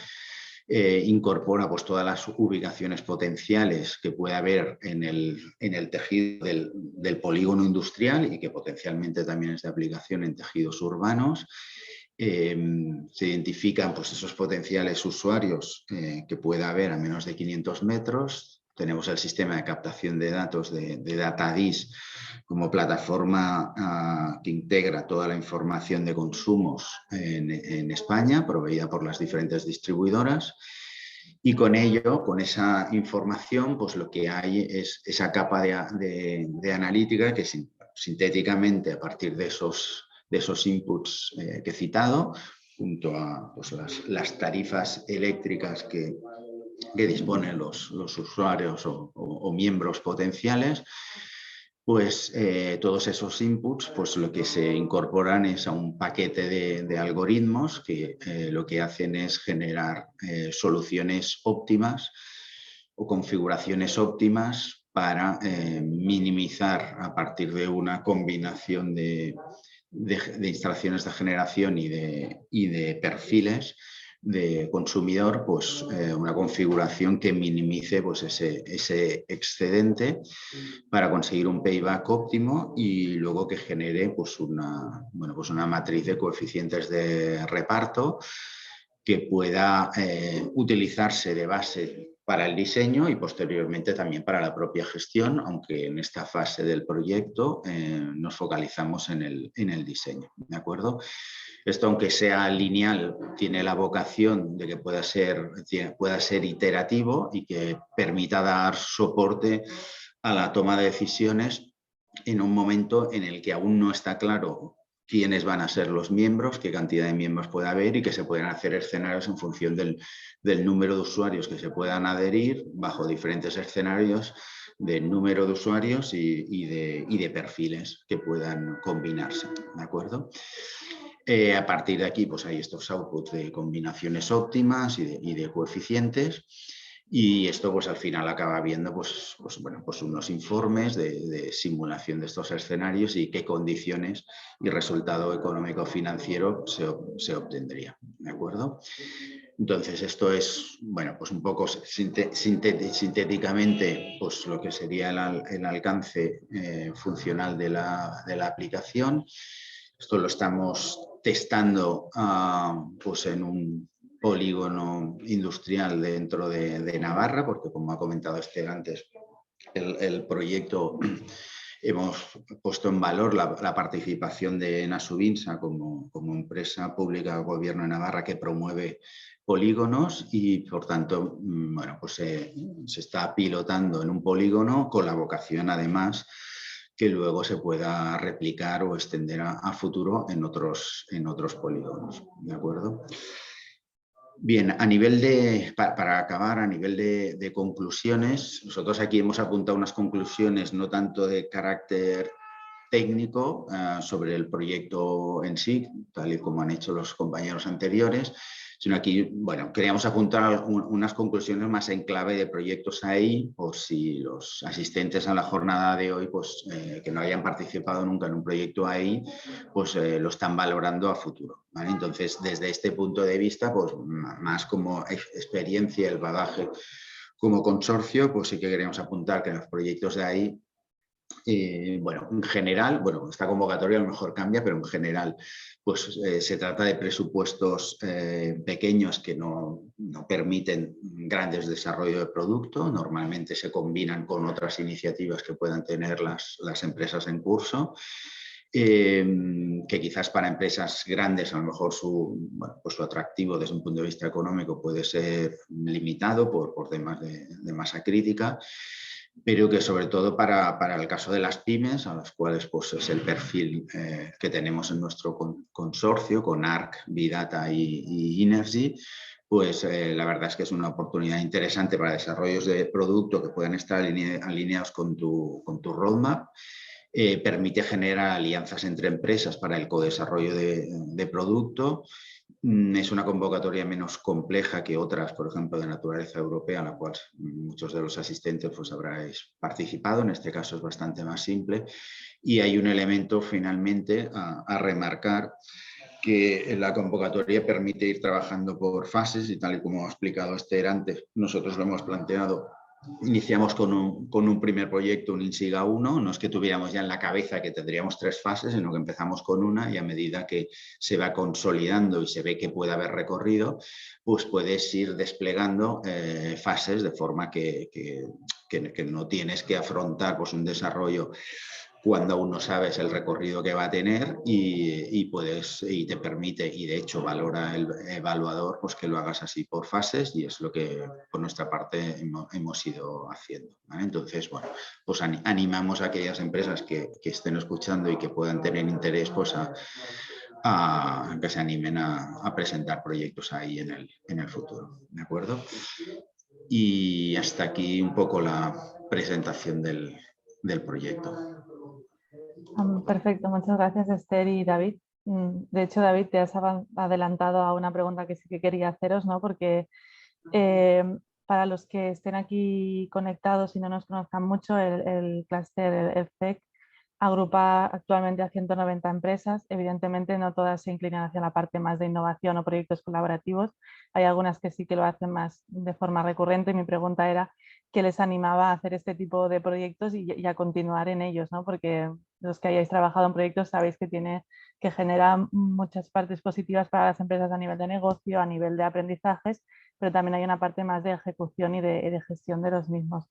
incorpora pues, todas las ubicaciones potenciales que puede haber en el tejido del polígono industrial y que potencialmente también es de aplicación en tejidos urbanos. se identifican pues, esos potenciales usuarios que pueda haber a menos de 500 metros. Tenemos el sistema de captación de datos de DataDis como plataforma que integra toda la información de consumos en España, proveída por las diferentes distribuidoras. Y con ello, con esa información, pues lo que hay es esa capa de analítica que sintéticamente, a partir de esos inputs que he citado, junto a pues, las tarifas eléctricas que disponen los usuarios o miembros potenciales, pues todos esos inputs pues lo que se incorporan es a un paquete de algoritmos que lo que hacen es generar soluciones óptimas o configuraciones óptimas para minimizar a partir de una combinación de instalaciones de generación y de perfiles de consumidor, pues una configuración que minimice pues, ese excedente para conseguir un payback óptimo y luego que genere pues, una matriz de coeficientes de reparto que pueda utilizarse de base para el diseño y posteriormente también para la propia gestión, aunque en esta fase del proyecto nos focalizamos en el diseño, ¿de acuerdo? Esto, aunque sea lineal, tiene la vocación de que pueda ser iterativo y que permita dar soporte a la toma de decisiones en un momento en el que aún no está claro quiénes van a ser los miembros, qué cantidad de miembros puede haber y que se pueden hacer escenarios en función del número de usuarios que se puedan adherir bajo diferentes escenarios de número de usuarios y de perfiles que puedan combinarse, ¿de acuerdo? A partir de aquí pues hay estos outputs de combinaciones óptimas y de coeficientes. Y esto pues al final acaba viendo pues unos informes de simulación de estos escenarios y qué condiciones y resultado económico-financiero se obtendría, ¿de acuerdo? Entonces esto es, bueno, pues un poco sintéticamente pues lo que sería el alcance funcional de la aplicación. Esto lo estamos testando pues en un polígono industrial dentro de Navarra, porque como ha comentado Esther antes, el proyecto hemos puesto en valor la participación de Nasubinsa como empresa pública del Gobierno de Navarra que promueve polígonos y por tanto bueno, pues se está pilotando en un polígono con la vocación además que luego se pueda replicar o extender a futuro en otros polígonos, ¿de acuerdo? Bien, para acabar, a nivel de conclusiones, nosotros aquí hemos apuntado unas conclusiones no tanto de carácter técnico sobre el proyecto en sí, tal y como han hecho los compañeros anteriores, sino aquí, bueno, queríamos apuntar unas conclusiones más en clave de proyectos ahí, por si los asistentes a la jornada de hoy, pues que no hayan participado nunca en un proyecto ahí, pues lo están valorando a futuro, ¿vale? Entonces, desde este punto de vista, pues más como experiencia, el bagaje como consorcio, pues sí que queríamos apuntar que en los proyectos de ahí bueno, en general, bueno, esta convocatoria a lo mejor cambia, pero en general pues se trata de presupuestos pequeños que no permiten grandes desarrollos de producto. Normalmente se combinan con otras iniciativas que puedan tener las empresas en curso. Que quizás para empresas grandes a lo mejor su atractivo desde un punto de vista económico puede ser limitado por temas de masa crítica, pero que sobre todo para el caso de las pymes, a las cuales pues, es el perfil que tenemos en nuestro consorcio con ARC, Bidata y Inergy, pues la verdad es que es una oportunidad interesante para desarrollos de producto que puedan estar alineados con tu roadmap. Permite generar alianzas entre empresas para el codesarrollo de producto. Es una convocatoria menos compleja que otras, por ejemplo, de naturaleza europea, en la cual muchos de los asistentes pues, habréis participado. En este caso es bastante más simple. Y hay un elemento finalmente a remarcar, que la convocatoria permite ir trabajando por fases y tal y como ha explicado Esther antes, nosotros lo hemos planteado iniciamos con un primer proyecto, un INSIGA 1, no es que tuviéramos ya en la cabeza que tendríamos 3 fases, sino que empezamos con una y a medida que se va consolidando y se ve que puede haber recorrido, pues puedes ir desplegando fases de forma que no tienes que afrontar pues, un desarrollo cuando aún no sabes el recorrido que va a tener y te permite, y de hecho valora el evaluador, pues que lo hagas así por fases y es lo que por nuestra parte hemos ido haciendo, ¿vale? Entonces, bueno, pues animamos a aquellas empresas que estén escuchando y que puedan tener interés, pues a que se animen a presentar proyectos ahí en el futuro, ¿de acuerdo? Y hasta aquí un poco la presentación del proyecto. Perfecto, muchas gracias Esther y David. De hecho, David, te has adelantado a una pregunta que sí que quería haceros, ¿no? Porque para los que estén aquí conectados y no nos conozcan mucho, el clúster, el FEC, agrupa actualmente a 190 empresas. Evidentemente no todas se inclinan hacia la parte más de innovación o proyectos colaborativos. Hay algunas que sí que lo hacen más de forma recurrente. Mi pregunta era qué les animaba a hacer este tipo de proyectos y a continuar en ellos, ¿no? Porque los que hayáis trabajado en proyectos sabéis que genera muchas partes positivas para las empresas a nivel de negocio, a nivel de aprendizajes, pero también hay una parte más de ejecución y de gestión de los mismos.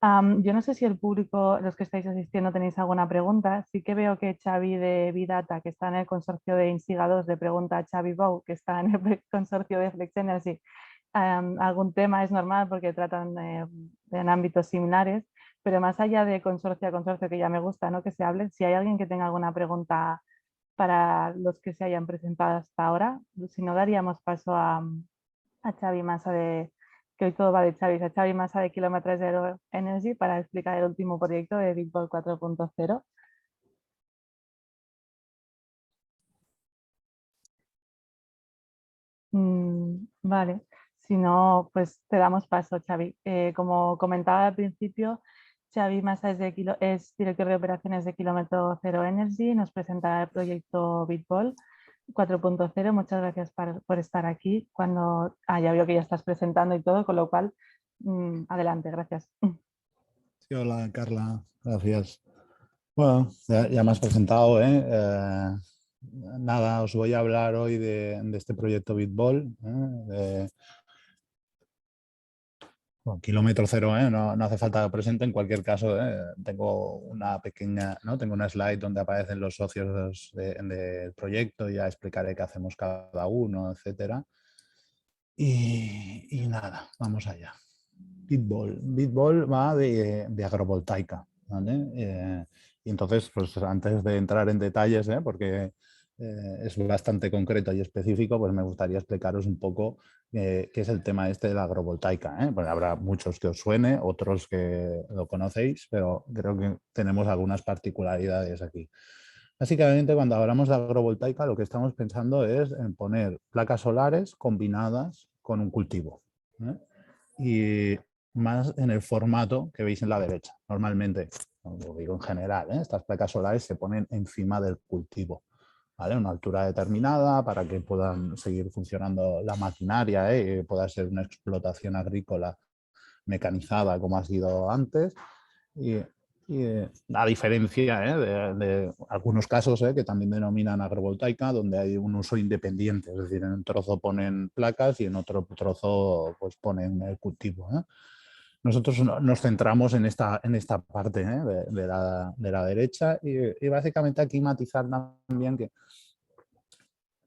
Yo no sé si el público, los que estáis asistiendo, tenéis alguna pregunta. Sí que veo que Xavi de Bidata, que está en el consorcio de INSIGA 2, le pregunta a Xavi Bou, que está en el consorcio de Flex Energy, algún tema. Es normal porque tratan en ámbitos similares, pero más allá de consorcio a consorcio, que ya me gusta, ¿no?, que se hable, si hay alguien que tenga alguna pregunta para los que se hayan presentado hasta ahora, si no, daríamos paso a Xavi Massa que hoy todo va de Xavi, a Xavi Massa de Kilómetros Zero Energy para explicar el último proyecto de BitBall 4.0. Vale, si no, pues te damos paso, Xavi. Como comentaba al principio, Xavi Massa es director de operaciones de Kilómetro Zero Energy, nos presentará el proyecto BitBall 4.0. Muchas gracias por estar aquí. Ya veo que ya estás presentando y todo, con lo cual, adelante, gracias. Sí, hola, Carla, gracias. Bueno, ya me has presentado, nada, os voy a hablar hoy de este proyecto BitBall, Kilómetro Cero, no hace falta que lo presente. En cualquier caso, tengo una pequeña, tengo una slide donde aparecen los socios del proyecto, ya explicaré qué hacemos cada uno, etcétera. Y nada, vamos allá. BitBall va de agrovoltaica, ¿vale? Y entonces, pues antes de entrar en detalles, porque es bastante concreto y específico, pues me gustaría explicaros un poco qué es el tema este de la agrovoltaica. Bueno, habrá muchos que os suene, otros que lo conocéis, pero creo que tenemos algunas particularidades aquí. Básicamente, cuando hablamos de agrovoltaica, lo que estamos pensando es en poner placas solares combinadas con un cultivo, y más en el formato que veis en la derecha. Normalmente, lo digo en general, estas placas solares se ponen encima del cultivo, ¿vale? A una altura determinada para que puedan seguir funcionando la maquinaria, y pueda ser una explotación agrícola mecanizada como ha sido antes. Y a diferencia de algunos casos que también denominan agrovoltaica, donde hay un uso independiente, es decir, en un trozo ponen placas y en otro trozo pues ponen el cultivo. Nosotros nos centramos en esta parte de la derecha y básicamente aquí matizar también que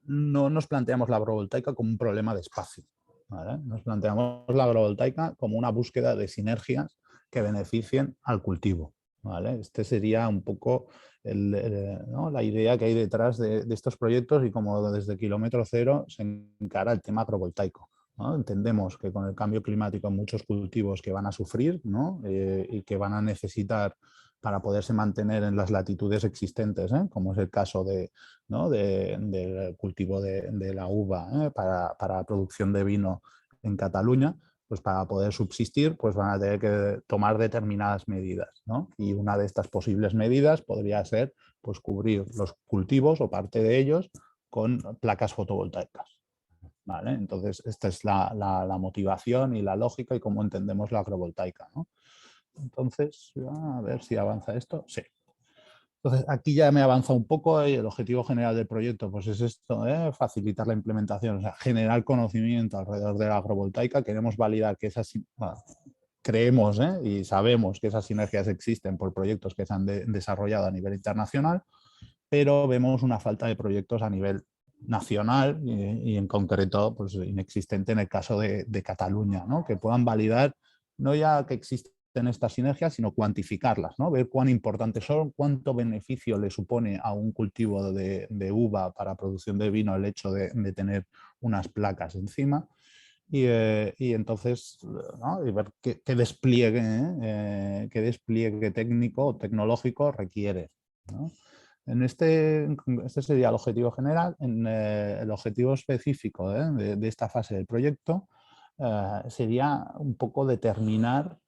no nos planteamos la agrovoltaica como un problema de espacio, ¿vale? Nos planteamos la agrovoltaica como una búsqueda de sinergias que beneficien al cultivo, ¿vale? Este sería un poco la idea que hay detrás de estos proyectos y como desde Kilómetro Cero se encara el tema agrovoltaico, ¿no? Entendemos que con el cambio climático hay muchos cultivos que van a sufrir, ¿no? Y que van a necesitar para poderse mantener en las latitudes existentes, como es el caso del cultivo de la uva para la producción de vino en Cataluña, pues para poder subsistir pues van a tener que tomar determinadas medidas, ¿no? Y una de estas posibles medidas podría ser pues, cubrir los cultivos o parte de ellos con placas fotovoltaicas. ¿vale? Entonces, esta es la motivación y la lógica y cómo entendemos la agrovoltaica, ¿no? Entonces, a ver si avanza esto. Sí. Entonces, aquí ya me avanza un poco y el objetivo general del proyecto pues es esto, facilitar la implementación, o sea, generar conocimiento alrededor de la agrovoltaica. Queremos validar que esas, creemos y sabemos que esas sinergias existen por proyectos que se han desarrollado a nivel internacional, pero vemos una falta de proyectos a nivel nacional y en concreto pues, inexistente en el caso de Cataluña, ¿no? Que puedan validar no ya que existen estas sinergias, sino cuantificarlas, ¿no? Ver cuán importantes son, cuánto beneficio le supone a un cultivo de uva para producción de vino el hecho de tener unas placas encima. Y entonces, ¿no? Y ver qué despliegue técnico o tecnológico requiere, ¿no? Este sería el objetivo general. El objetivo específico de esta fase del proyecto sería un poco determinar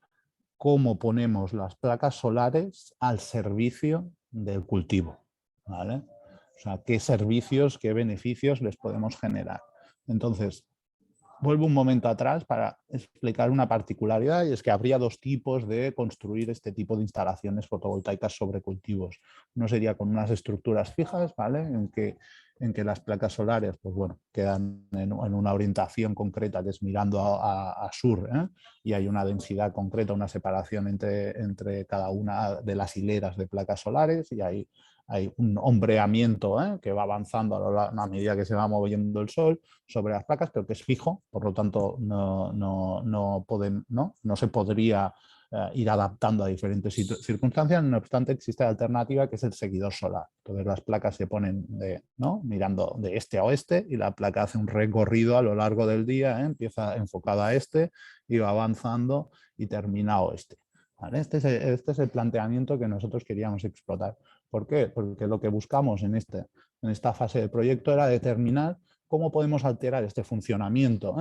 cómo ponemos las placas solares al servicio del cultivo, ¿vale? O sea, qué servicios, qué beneficios les podemos generar. Entonces, vuelvo un momento atrás para explicar una particularidad, y es que habría dos tipos de construir este tipo de instalaciones fotovoltaicas sobre cultivos. Uno sería con unas estructuras fijas, ¿vale? En que las placas solares pues bueno, quedan en una orientación concreta que es mirando a sur, y hay una densidad concreta, una separación entre cada una de las hileras de placas solares, y hay un ombreamiento que va avanzando a medida que se va moviendo el sol sobre las placas, pero que es fijo, por lo tanto no se podría ir adaptando a diferentes circunstancias. No obstante, existe la alternativa que es el seguidor solar. Entonces las placas se ponen mirando de este a oeste y la placa hace un recorrido a lo largo del día, empieza enfocada a este y va avanzando y termina a oeste. ¿Vale? Este es el planteamiento que nosotros queríamos explotar. ¿Por qué? Porque lo que buscamos en esta fase del proyecto era determinar cómo podemos alterar este funcionamiento,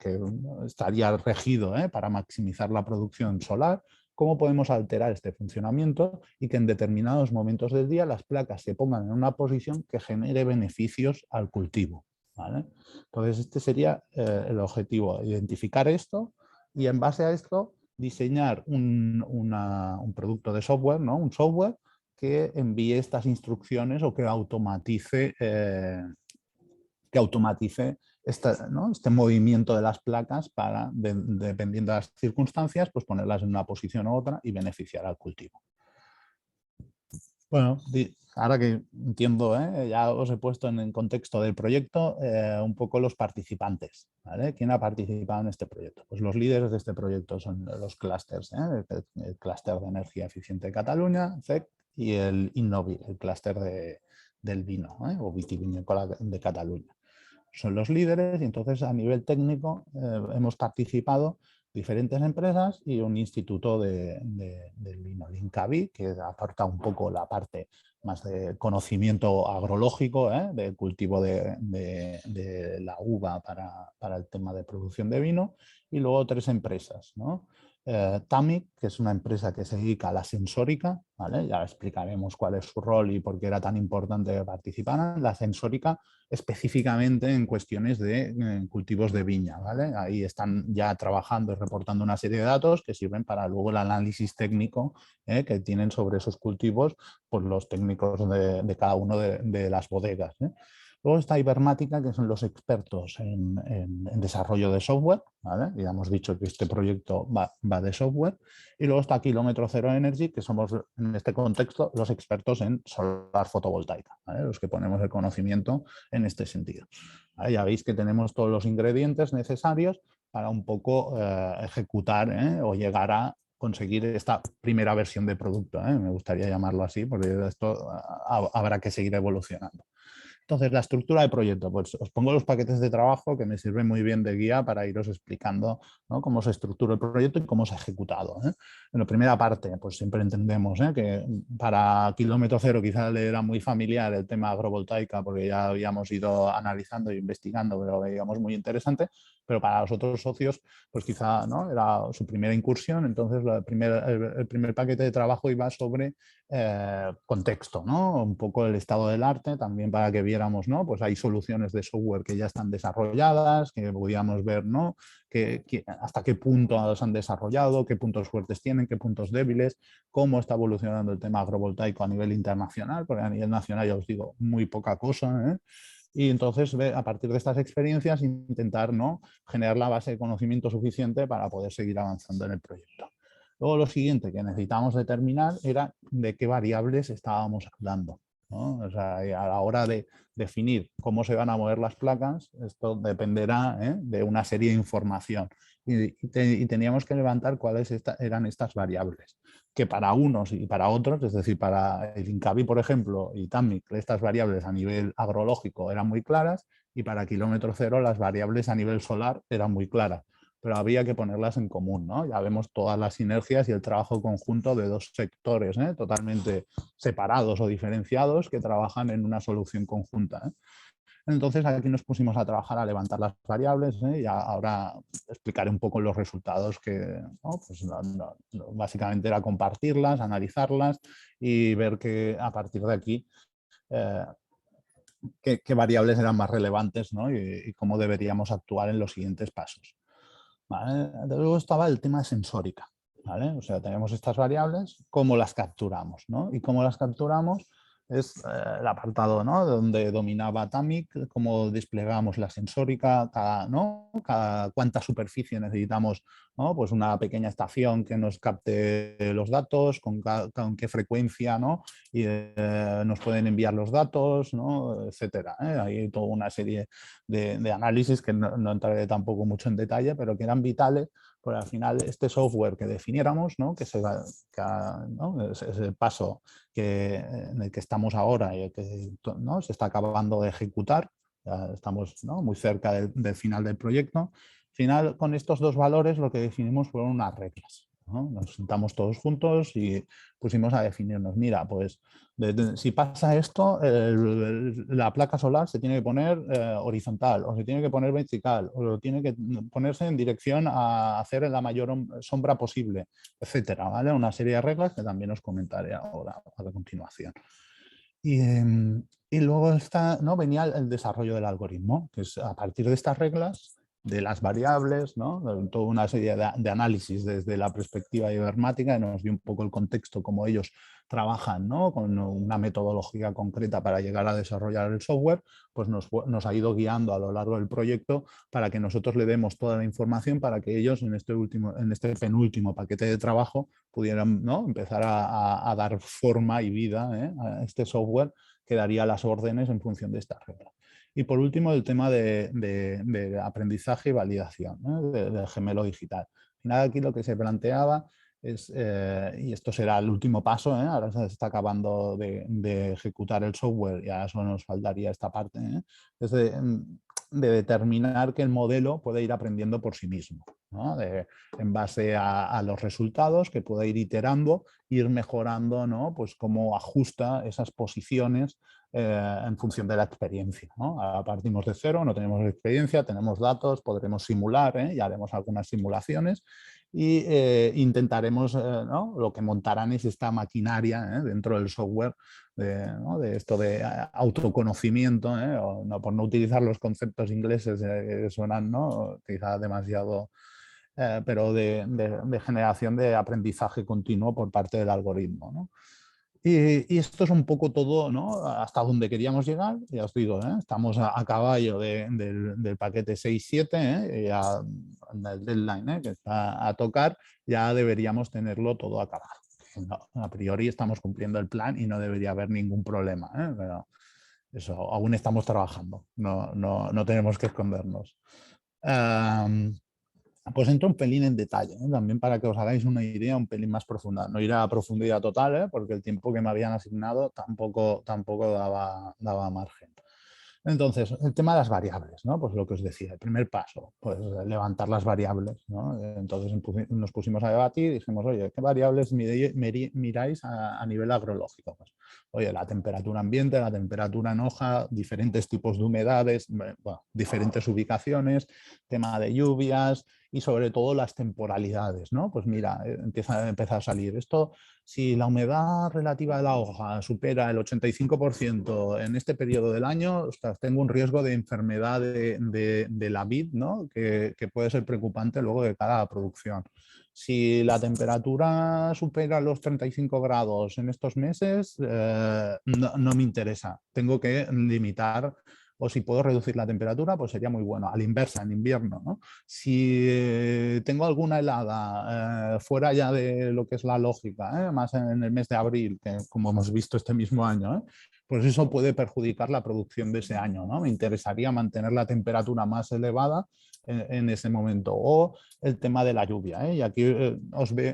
que estaría regido para maximizar la producción solar, cómo podemos alterar este funcionamiento y que en determinados momentos del día las placas se pongan en una posición que genere beneficios al cultivo, ¿vale? Entonces, este sería el objetivo, identificar esto y en base a esto diseñar un producto de software, ¿no? Un software que envíe estas instrucciones o que automatice este movimiento de las placas para, dependiendo de las circunstancias, pues ponerlas en una posición u otra y beneficiar al cultivo. Bueno, ahora que entiendo, ya os he puesto en el contexto del proyecto un poco los participantes, ¿vale? ¿Quién ha participado en este proyecto? Pues los líderes de este proyecto son los clústeres, el clúster de energía eficiente de Cataluña, CEC, y el Innovi, el clúster del vino o vitivinícola de Cataluña. Son los líderes y entonces a nivel técnico hemos participado diferentes empresas y un instituto del vino, el INCAVI, que aporta un poco la parte más de conocimiento agrológico del cultivo de la uva para el tema de producción de vino, y luego tres empresas, ¿no? Tamic, que es una empresa que se dedica a la sensórica, ¿vale? Ya explicaremos cuál es su rol y por qué era tan importante participar en la sensórica, específicamente en cuestiones de cultivos de viña, ¿vale? Ahí están ya trabajando y reportando una serie de datos que sirven para luego el análisis técnico que tienen sobre esos cultivos por los técnicos de cada uno de las bodegas. Luego está Ibermática, que son los expertos en desarrollo de software, ¿vale? Ya hemos dicho que este proyecto va de software. Y luego está Kilómetro Cero Energy, que somos en este contexto los expertos en solar fotovoltaica, ¿vale? Los que ponemos el conocimiento en este sentido. ¿Vale? Ya veis que tenemos todos los ingredientes necesarios para un poco ejecutar o llegar a conseguir esta primera versión de producto. Me gustaría llamarlo así, porque esto habrá que seguir evolucionando. Entonces, la estructura del proyecto, pues os pongo los paquetes de trabajo que me sirven muy bien de guía para iros explicando, ¿no?, cómo se estructura el proyecto y cómo se ha ejecutado. En la primera parte, pues siempre entendemos que para Kilómetro Cero quizás le era muy familiar el tema agrovoltaica, porque ya habíamos ido analizando e investigando, pero lo veíamos muy interesante. pero para los otros socios, pues quizá, ¿no?, era su primera incursión, entonces el primer paquete de trabajo iba sobre contexto, ¿no?, un poco el estado del arte, también para que viéramos, ¿no?, pues hay soluciones de software que ya están desarrolladas, que podíamos ver, ¿no?, hasta qué punto se han desarrollado, qué puntos fuertes tienen, qué puntos débiles, cómo está evolucionando el tema agrovoltaico a nivel internacional, porque a nivel nacional, ya os digo, muy poca cosa, ¿eh? Y entonces, a partir de estas experiencias, intentar, ¿no?, generar la base de conocimiento suficiente para poder seguir avanzando en el proyecto. Luego, lo siguiente que necesitábamos determinar era de qué variables estábamos hablando, ¿no? O sea, a la hora de definir cómo se van a mover las placas, esto dependerá, ¿eh?, de una serie de información. Y teníamos que levantar cuáles eran estas variables, que para unos y para otros, es decir, para el Incavi, por ejemplo, y TAMIC, estas variables a nivel agrológico eran muy claras, y para kilómetro cero las variables a nivel solar eran muy claras, pero había que ponerlas en común, ¿no? Ya vemos todas las sinergias y el trabajo conjunto de dos sectores, ¿eh?, totalmente separados o diferenciados, que trabajan en una solución conjunta, ¿eh? Entonces aquí nos pusimos a trabajar a levantar las variables, ¿eh? Y ahora explicaré un poco los resultados que, ¿no?, pues básicamente era compartirlas, analizarlas y ver que a partir de aquí qué variables eran más relevantes, ¿no?, y cómo deberíamos actuar en los siguientes pasos. ¿Vale? Luego estaba el tema de sensórica, ¿vale? O sea, tenemos estas variables, ¿cómo las capturamos, ¿no? Y cómo las capturamos es el apartado, ¿no?, donde dominaba TAMIC, cómo desplegamos la sensórica, ¿no?, cuánta superficie necesitamos, ¿no?, pues una pequeña estación que nos capte los datos, con qué frecuencia, ¿no?, y nos pueden enviar los datos, ¿no?, etcétera, ¿eh? Hay toda una serie de análisis que no entraré tampoco mucho en detalle, pero que eran vitales, porque al final este software que definiéramos, ¿no?, ¿no?, es el paso en el que estamos ahora y el que, ¿no?, se está acabando de ejecutar, ya estamos, ¿no?, muy cerca del final del proyecto. Al final, con estos dos valores lo que definimos fueron unas reglas, ¿no? Nos sentamos todos juntos y pusimos a definirnos, mira, pues si pasa esto, la placa solar se tiene que poner horizontal, o se tiene que poner vertical, o tiene que ponerse en dirección a hacer la mayor sombra posible, etcétera, ¿vale? Una serie de reglas que también os comentaré ahora a continuación. Y luego ¿no?, venía el desarrollo del algoritmo, que es a partir de estas reglas, de las variables, ¿no?, toda una serie de análisis desde la perspectiva ibermática, que nos dio un poco el contexto, cómo ellos trabajan, ¿no?, con una metodología concreta para llegar a desarrollar el software, pues nos ha ido guiando a lo largo del proyecto para que nosotros le demos toda la información para que ellos en este penúltimo paquete de trabajo pudieran, ¿no?, empezar a dar forma y vida, ¿eh?, a este software que daría las órdenes en función de esta regla. Y por último, el tema de aprendizaje y validación, ¿no?, del gemelo digital. Al final aquí lo que se planteaba es, y esto será el último paso, ¿eh?, ahora se está acabando de ejecutar el software y ahora solo nos faltaría esta parte, ¿eh?, es de determinar que el modelo puede ir aprendiendo por sí mismo, ¿no?, en base a los resultados, que pueda ir iterando, ir mejorando, ¿no?, pues cómo ajusta esas posiciones en función de la experiencia, ¿no? Ahora partimos de cero, no tenemos experiencia, tenemos datos, podremos simular, ¿eh?, y haremos algunas simulaciones y intentaremos, ¿no?, lo que montarán es esta maquinaria, ¿eh?, dentro del software ¿no?, de esto de autoconocimiento, ¿eh?, por no utilizar los conceptos ingleses que suenan, ¿no?, quizá demasiado, pero de generación de aprendizaje continuo por parte del algoritmo, ¿no? Y esto es un poco todo, ¿no?, hasta donde queríamos llegar. Ya os digo, ¿eh?, estamos a caballo del paquete 6-7, ¿eh?, ya en el deadline, ¿eh?, que está a tocar, ya deberíamos tenerlo todo acabado. No, a priori estamos cumpliendo el plan y no debería haber ningún problema, ¿eh?, pero eso, aún estamos trabajando, no tenemos que escondernos. Pues entro un pelín en detalle, ¿eh?, también para que os hagáis una idea un pelín más profunda. No iré a profundidad total, ¿eh?, porque el tiempo que me habían asignado tampoco daba margen. Entonces, el tema de las variables, ¿no? Pues lo que os decía, el primer paso, pues levantar las variables, ¿no? Entonces nos pusimos a debatir y dijimos, oye, ¿qué variables miráis a nivel agrológico? Pues, oye, la temperatura ambiente, la temperatura en hoja, diferentes tipos de humedades, bueno, diferentes ubicaciones, tema de lluvias y sobre todo las temporalidades, ¿no? Pues mira, empieza a salir esto. Si la humedad relativa de la hoja supera el 85% en este periodo del año, ostras, tengo un riesgo de enfermedad de la vid, ¿no? que puede ser preocupante luego de cara a la producción. Si la temperatura supera los 35 grados en estos meses, no me interesa. Tengo que limitar, o si puedo reducir la temperatura, pues sería muy bueno. A la inversa, en invierno, ¿no? Si tengo alguna helada fuera ya de lo que es la lógica, más en el mes de abril, que como hemos visto este mismo año, pues eso puede perjudicar la producción de ese año, ¿no? Me interesaría mantener la temperatura más elevada en ese momento. O el tema de la lluvia, y aquí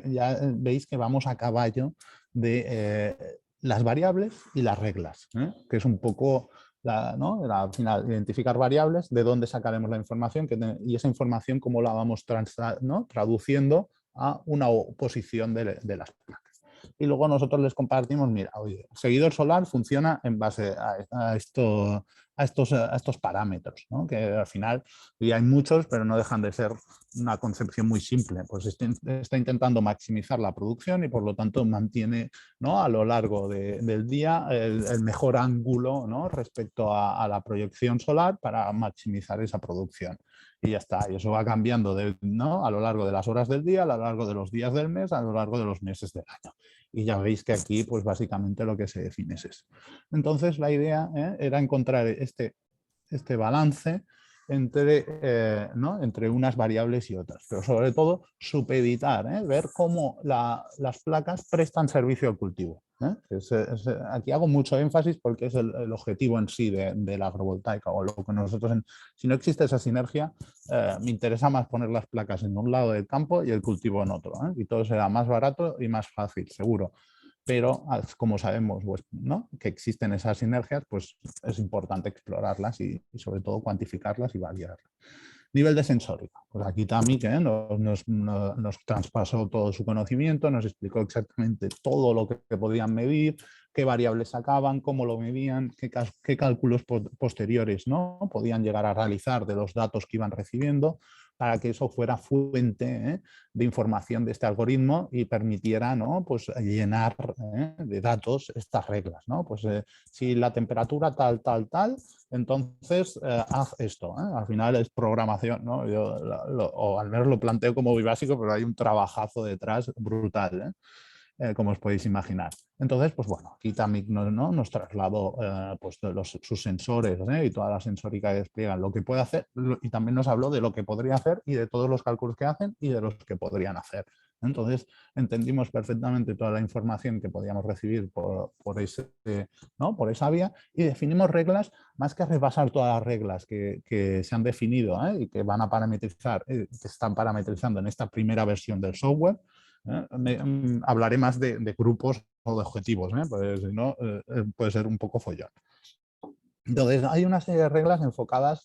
ya veis que vamos a caballo de las variables y las reglas, que es un poco... ¿no? Era, al final, identificar variables, de dónde sacaremos la información y esa información cómo la vamos traduciendo a una posición de las placas. Y luego nosotros les compartimos, mira, oye, el seguidor solar funciona en base a estos parámetros, ¿no? Que al final y hay muchos, pero no dejan de ser una concepción muy simple. Pues está intentando maximizar la producción y por lo tanto mantiene, ¿no? A lo largo del día el mejor ángulo, ¿no? Respecto a la proyección solar para maximizar esa producción. Y ya está, y eso va cambiando ¿no? A lo largo de las horas del día, a lo largo de los días del mes, a lo largo de los meses del año. Y ya veis que aquí, pues básicamente lo que se define es eso. Entonces la idea era encontrar este balance entre unas variables y otras, pero sobre todo supeditar, ver cómo las placas prestan servicio al cultivo. Aquí hago mucho énfasis porque es el objetivo en sí de la agrovoltaica, o lo que nosotros, si no existe esa sinergia, me interesa más poner las placas en un lado del campo y el cultivo en otro, y todo será más barato y más fácil, seguro. Pero como sabemos, pues, ¿no? que existen esas sinergias, pues es importante explorarlas y sobre todo cuantificarlas y validarlas. Nivel de sensórica. Pues aquí Tami nos traspasó todo su conocimiento, nos explicó exactamente todo lo que podían medir, qué variables sacaban, cómo lo medían, qué cálculos posteriores, ¿no? podían llegar a realizar de los datos que iban recibiendo, para que eso fuera fuente de información de este algoritmo y permitiera, ¿no? pues llenar de datos estas reglas, ¿no? Pues si la temperatura tal, entonces haz esto. Al final es programación, ¿no? Yo o al menos lo planteo como muy básico, pero hay un trabajazo detrás brutal, como os podéis imaginar. Entonces, pues bueno, aquí también nos trasladó pues sus sensores y toda la sensórica que despliegan, lo que puede hacer, y también nos habló de lo que podría hacer y de todos los cálculos que hacen y de los que podrían hacer. Entonces, entendimos perfectamente toda la información que podíamos recibir por esa vía y definimos reglas, más que repasar todas las reglas que se han definido y que van a parametrizar, que están parametrizando en esta primera versión del software. Hablaré más de grupos o de objetivos, pues si no puede ser un poco follón. Entonces hay una serie de reglas enfocadas,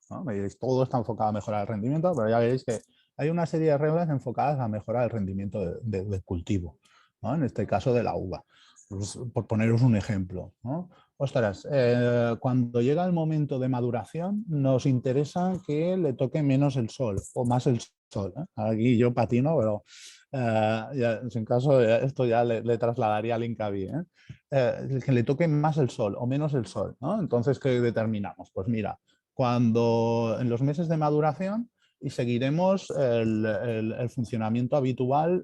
¿no? Veis, todo está enfocado a mejorar el rendimiento, pero ya veréis que hay una serie de reglas enfocadas a mejorar el rendimiento del cultivo, ¿no? En este caso de la uva. Pues, por poneros un ejemplo, ¿no? Ostras, cuando llega el momento de maduración nos interesa que le toque menos el sol o más el sol. Aquí yo patino, pero ya, en caso esto ya le trasladaría al Incavi, que le toque más el sol o menos el sol, ¿no? Entonces, ¿qué determinamos? Pues mira, cuando en los meses de maduración y seguiremos el funcionamiento habitual,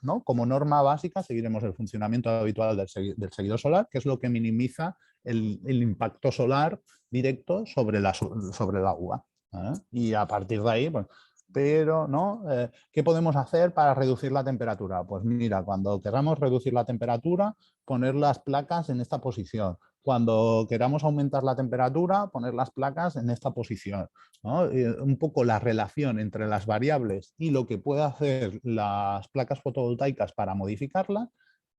¿no? Como norma básica seguiremos el funcionamiento habitual del seguidor solar, que es lo que minimiza el impacto solar directo sobre la uva. Y a partir de ahí, pues, pero ¿no? ¿Qué podemos hacer para reducir la temperatura? Pues mira, cuando queramos reducir la temperatura, poner las placas en esta posición. Cuando queramos aumentar la temperatura, poner las placas en esta posición, ¿no? Un poco la relación entre las variables y lo que puede hacer las placas fotovoltaicas para modificarlas,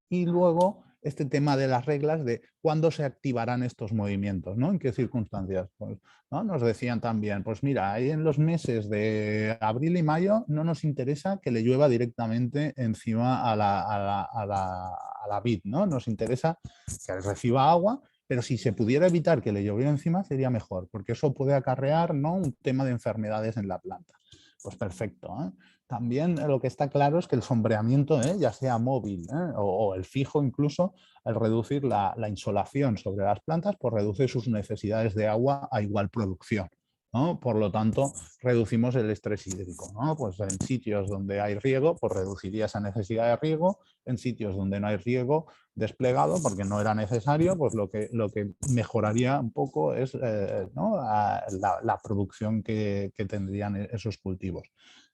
y luego este tema de las reglas de cuándo se activarán estos movimientos, ¿no? ¿En qué circunstancias? Pues, ¿no? Nos decían también, pues mira, ahí en los meses de abril y mayo no nos interesa que le llueva directamente encima a la vid, ¿no? Nos interesa que reciba agua, pero si se pudiera evitar que le lloviera encima sería mejor, porque eso puede acarrear, ¿no?, un tema de enfermedades en la planta. Pues perfecto, ¿eh? También lo que está claro es que el sombreamiento, ya sea móvil o el fijo incluso, al reducir la insolación sobre las plantas, pues reduce sus necesidades de agua a igual producción, ¿no? Por lo tanto, reducimos el estrés hídrico, ¿no? Pues en sitios donde hay riego, pues reduciría esa necesidad de riego. En sitios donde no hay riego desplegado, porque no era necesario, pues lo que mejoraría un poco es ¿no?, la producción que tendrían esos cultivos.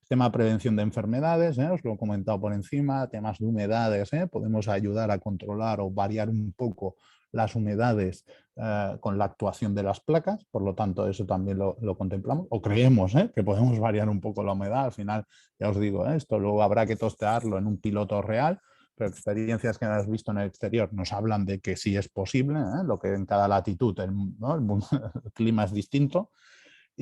Tema de prevención de enfermedades, os lo he comentado por encima, temas de humedades, podemos ayudar a controlar o variar un poco las humedades con la actuación de las placas, por lo tanto eso también lo contemplamos, o creemos que podemos variar un poco la humedad. Al final, ya os digo, esto luego habrá que testearlo en un piloto real, pero experiencias que has visto en el exterior nos hablan de que sí es posible, lo que en cada latitud ¿no?, el clima es distinto.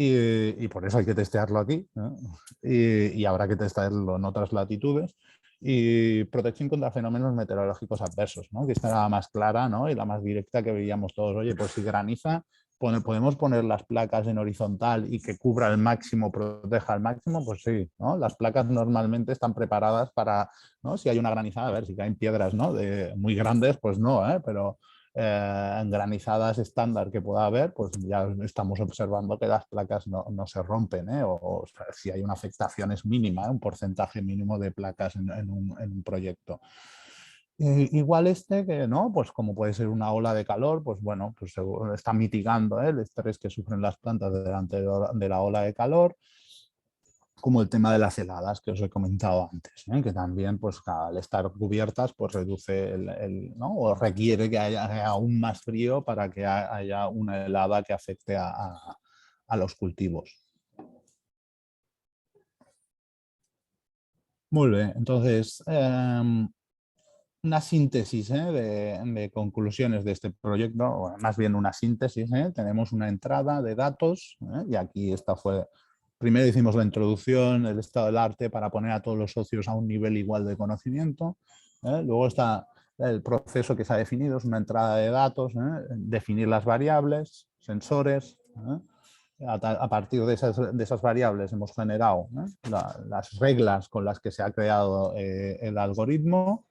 Y por eso hay que testearlo aquí, ¿no? Y habrá que testarlo en otras latitudes. Y protección contra fenómenos meteorológicos adversos, ¿no?, que esta era la más clara, ¿no?, y la más directa, que veíamos todos. Oye, pues si graniza, podemos poner las placas en horizontal y que cubra al máximo, proteja al máximo, pues sí, ¿no? Las placas normalmente están preparadas para, ¿no?, si hay una granizada, a ver, si caen piedras, ¿no?, muy grandes, pues no, pero en granizadas estándar que pueda haber, pues ya estamos observando que las placas no se rompen, o si hay una afectación es mínima, un porcentaje mínimo de placas en un proyecto. Igual que no, pues como puede ser una ola de calor, pues bueno, pues está mitigando el estrés que sufren las plantas delante de la ola de calor, como el tema de las heladas que os he comentado antes, que también, pues al estar cubiertas, pues reduce ¿no?, o requiere que haya aún más frío para que haya una helada que afecte a los cultivos. Muy bien, entonces una síntesis de conclusiones de este proyecto, o más bien una síntesis. Tenemos una entrada de datos, y aquí esta fue... Primero hicimos la introducción, el estado del arte, para poner a todos los socios a un nivel igual de conocimiento. Luego está el proceso que se ha definido, es una entrada de datos, definir las variables, sensores. A partir de esas variables hemos generado las reglas con las que se ha creado el algoritmo,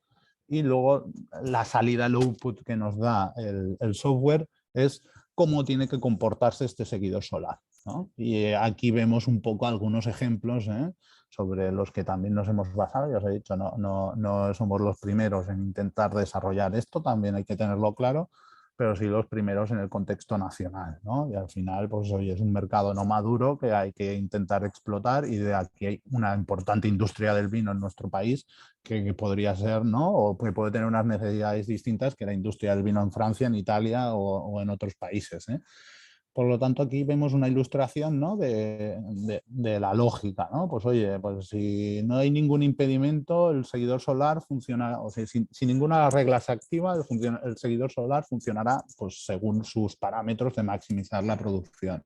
y luego la salida, el output que nos da el software es cómo tiene que comportarse este seguidor solar, ¿no? Y aquí vemos un poco algunos ejemplos sobre los que también nos hemos basado. Ya os he dicho, no somos los primeros en intentar desarrollar esto, también hay que tenerlo claro, pero sí los primeros en el contexto nacional, ¿no? Y al final, pues hoy es un mercado no maduro que hay que intentar explotar, y de aquí hay una importante industria del vino en nuestro país que podría ser, ¿no?, o que puede tener unas necesidades distintas que la industria del vino en Francia, en Italia o en otros países. Por lo tanto, aquí vemos una ilustración, ¿no?, de la lógica, ¿no? Pues oye, pues si no hay ningún impedimento, el seguidor solar funciona, o sea, si ninguna regla se activa, el seguidor solar funcionará, pues según sus parámetros de maximizar la producción.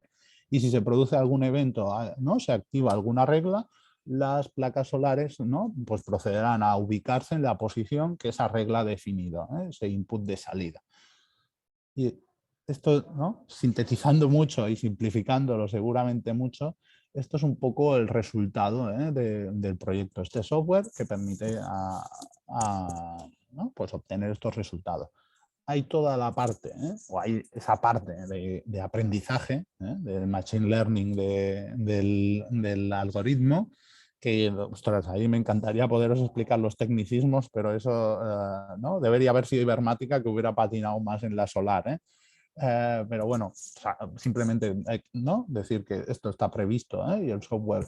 Y si se produce algún evento, ¿no?, se activa alguna regla, las placas solares, ¿no?, pues procederán a ubicarse en la posición que esa regla ha definido, ese input de salida. Y esto, ¿no?, sintetizando mucho y simplificándolo seguramente mucho, esto es un poco el resultado del proyecto, este software que permite ¿no?, pues obtener estos resultados. Hay toda la parte, o hay esa parte de aprendizaje, del machine learning del algoritmo, que, ostras, ahí me encantaría poderos explicar los tecnicismos, pero eso ¿no?, debería haber sido Ibermática, que hubiera patinado más en la solar, pero bueno, o sea, simplemente, ¿no?, decir que esto está previsto, y el software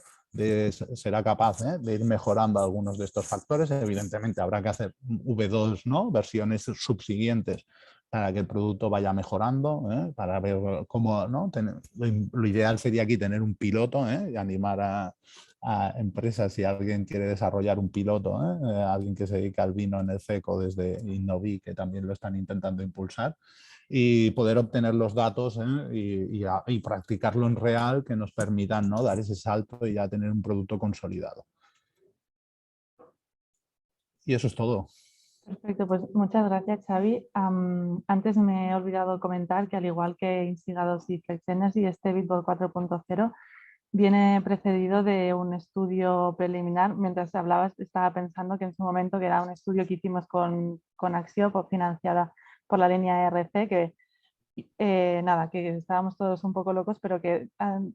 será capaz de ir mejorando algunos de estos factores. Evidentemente habrá que hacer V2, ¿no?, versiones subsiguientes, para que el producto vaya mejorando, para ver cómo, ¿no? Lo ideal sería aquí tener un piloto y animar a empresas si alguien quiere desarrollar un piloto, alguien que se dedica al vino en el CECO desde Innovi, que también lo están intentando impulsar, y poder obtener los datos y practicarlo en real que nos permitan, ¿no? Dar ese salto y ya tener un producto consolidado. Y eso es todo. Perfecto, pues muchas gracias, Xavi. Antes me he olvidado comentar que al igual que Instigados y Flex Energy, este Bitball 4.0 viene precedido de un estudio preliminar. Mientras hablabas estaba pensando que en su momento que era un estudio que hicimos con Axio, financiada por la línea ERC, que nada, que estábamos todos un poco locos, pero que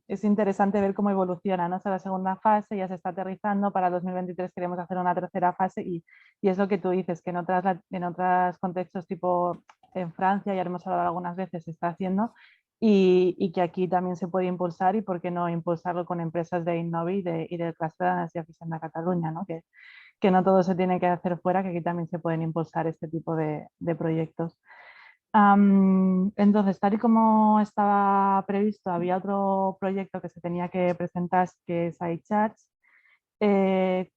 es interesante ver cómo evoluciona, ¿no? O sea, la segunda fase ya se está aterrizando, para 2023 queremos hacer una tercera fase y es lo que tú dices, que en otros contextos tipo en Francia, ya hemos hablado algunas veces, se está haciendo y que aquí también se puede impulsar y por qué no impulsarlo con empresas de Innovi y del Cluster de Energía Eficient de Cataluña, ¿no? Que no todo se tiene que hacer fuera, que aquí también se pueden impulsar este tipo de proyectos. Entonces, tal y como estaba previsto, había otro proyecto que se tenía que presentar, que es iCharts.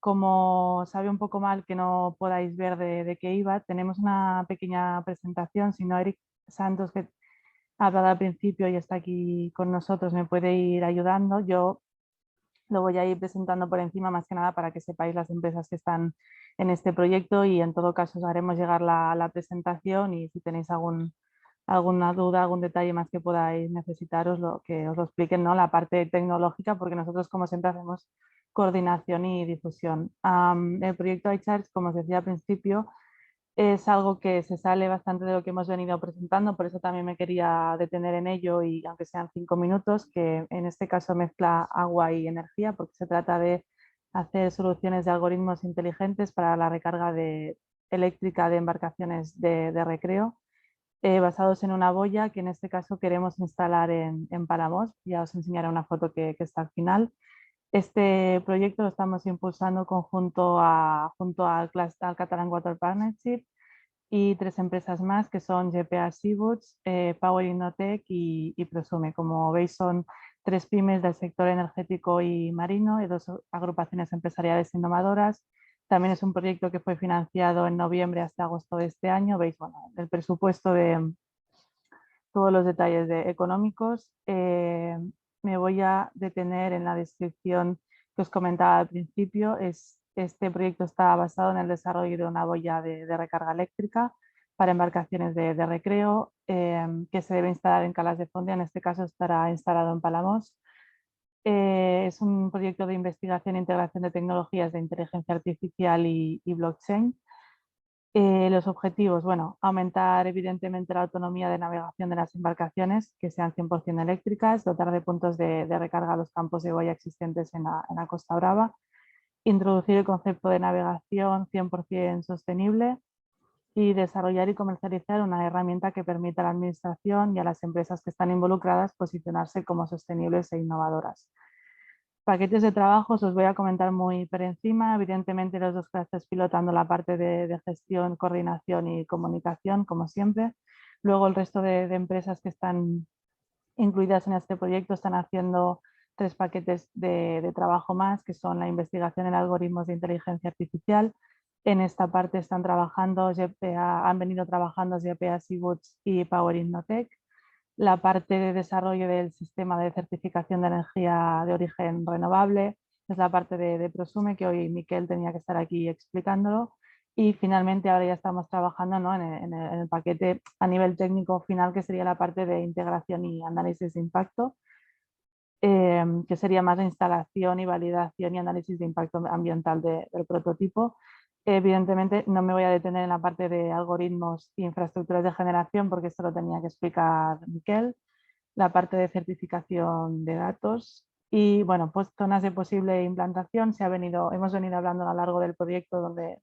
Como sabe un poco mal que no podáis ver de qué iba, tenemos una pequeña presentación. Si no, Eric Santos, que ha hablado al principio y está aquí con nosotros, me puede ir ayudando. Yo lo voy a ir presentando por encima, más que nada para que sepáis las empresas que están en este proyecto, y en todo caso os haremos llegar la presentación, y si tenéis alguna duda, algún detalle más que podáis necesitar, que os lo expliquen, ¿no? La parte tecnológica, porque nosotros como siempre hacemos coordinación y difusión. El proyecto iCharts, como os decía al principio, es algo que se sale bastante de lo que hemos venido presentando, por eso también me quería detener en ello, y aunque sean 5 minutos, que en este caso mezcla agua y energía, porque se trata de hacer soluciones de algoritmos inteligentes para la recarga eléctrica de embarcaciones de recreo, basados en una boya que en este caso queremos instalar en Palamós. Ya os enseñaré una foto que está al final. Este proyecto lo estamos impulsando junto al Catalan Water Partnership y 3 empresas más, que son GPA Seaboods, Power Innotech y Prosume. Como veis, son 3 pymes del sector energético y marino y 2 agrupaciones empresariales innovadoras. También es un proyecto que fue financiado en noviembre hasta agosto de este año. Veis, bueno, el presupuesto de todos los detalles económicos. Me voy a detener en la descripción que os comentaba al principio. Este proyecto está basado en el desarrollo de una boya de recarga eléctrica para embarcaciones de recreo, que se debe instalar en Calas de Fondia. En este caso estará instalado en Palamós. Es un proyecto de investigación e integración de tecnologías de inteligencia artificial y blockchain. Los objetivos, bueno, aumentar evidentemente la autonomía de navegación de las embarcaciones, que sean 100% eléctricas, dotar de puntos de recarga a los campos de boya existentes en la Costa Brava, introducir el concepto de navegación 100% sostenible y desarrollar y comercializar una herramienta que permita a la administración y a las empresas que están involucradas posicionarse como sostenibles e innovadoras. Paquetes de trabajo os voy a comentar muy por encima. Evidentemente los 2 clases pilotando la parte de gestión, coordinación y comunicación, como siempre. Luego el resto de empresas que están incluidas en este proyecto están haciendo 3 paquetes de trabajo más, que son la investigación en algoritmos de inteligencia artificial. En esta parte están trabajando han venido trabajando GPA Seaboods y Power Innotech. La parte de desarrollo del sistema de certificación de energía de origen renovable es la parte de Prosume, que hoy Miquel tenía que estar aquí explicándolo. Y finalmente ahora ya estamos trabajando, ¿no? en el paquete a nivel técnico final, que sería la parte de integración y análisis de impacto, que sería más de instalación y validación y análisis de impacto ambiental del prototipo. Evidentemente no me voy a detener en la parte de algoritmos e infraestructuras de generación, porque esto lo tenía que explicar Miquel. La parte de certificación de datos y, bueno, pues zonas de posible implantación. Hemos venido hablando a lo largo del proyecto donde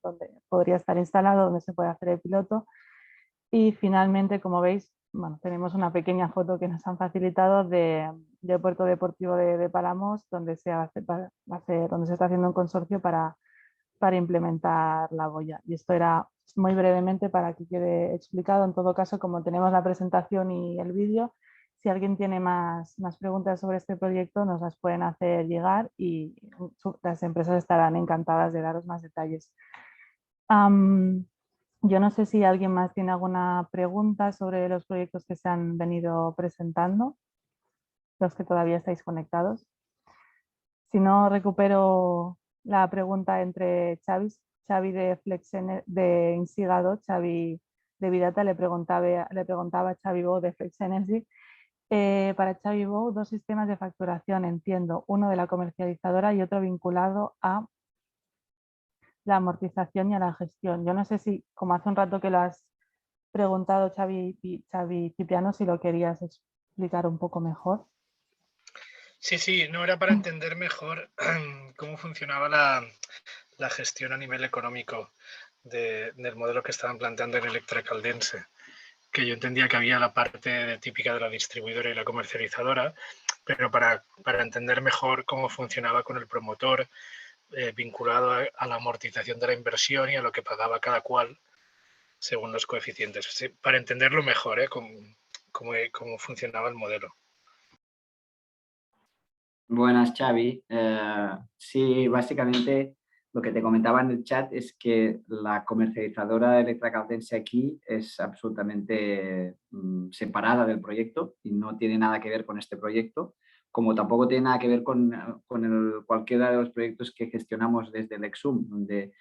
podría estar instalado, donde se puede hacer el piloto. Y finalmente, como veis, bueno, tenemos una pequeña foto que nos han facilitado del puerto deportivo de Palamós, donde se está haciendo un consorcio para para implementar la boya. Y esto era muy brevemente para que quede explicado. En todo caso, como tenemos la presentación y el vídeo, si alguien tiene más preguntas sobre este proyecto, nos las pueden hacer llegar y las empresas estarán encantadas de daros más detalles. Yo no sé si alguien más tiene alguna pregunta sobre los proyectos que se han venido presentando, los que todavía estáis conectados. Si no, recupero la pregunta entre Xavi de Insigado, Xavi de Vidata le preguntaba a Xavi Bou de Flex Energy. Para Xavi Bou, 2 sistemas de facturación, entiendo, uno de la comercializadora y otro vinculado a la amortización y a la gestión. Yo no sé si, como hace un rato que lo has preguntado, Xavi Cipriano, si lo querías explicar un poco mejor. Sí, no era para entender mejor cómo funcionaba la gestión a nivel económico del modelo que estaban planteando en Electra Caldense, que yo entendía que había la parte típica de la distribuidora y la comercializadora, pero para entender mejor cómo funcionaba con el promotor vinculado a la amortización de la inversión y a lo que pagaba cada cual según los coeficientes, sí, para entenderlo mejor, cómo funcionaba el modelo. Buenas, Xavi. Sí, básicamente lo que te comentaba en el chat es que la comercializadora de Electra Caldense aquí es absolutamente separada del proyecto y no tiene nada que ver con este proyecto, como tampoco tiene nada que ver con cualquiera de los proyectos que gestionamos desde el Exum, donde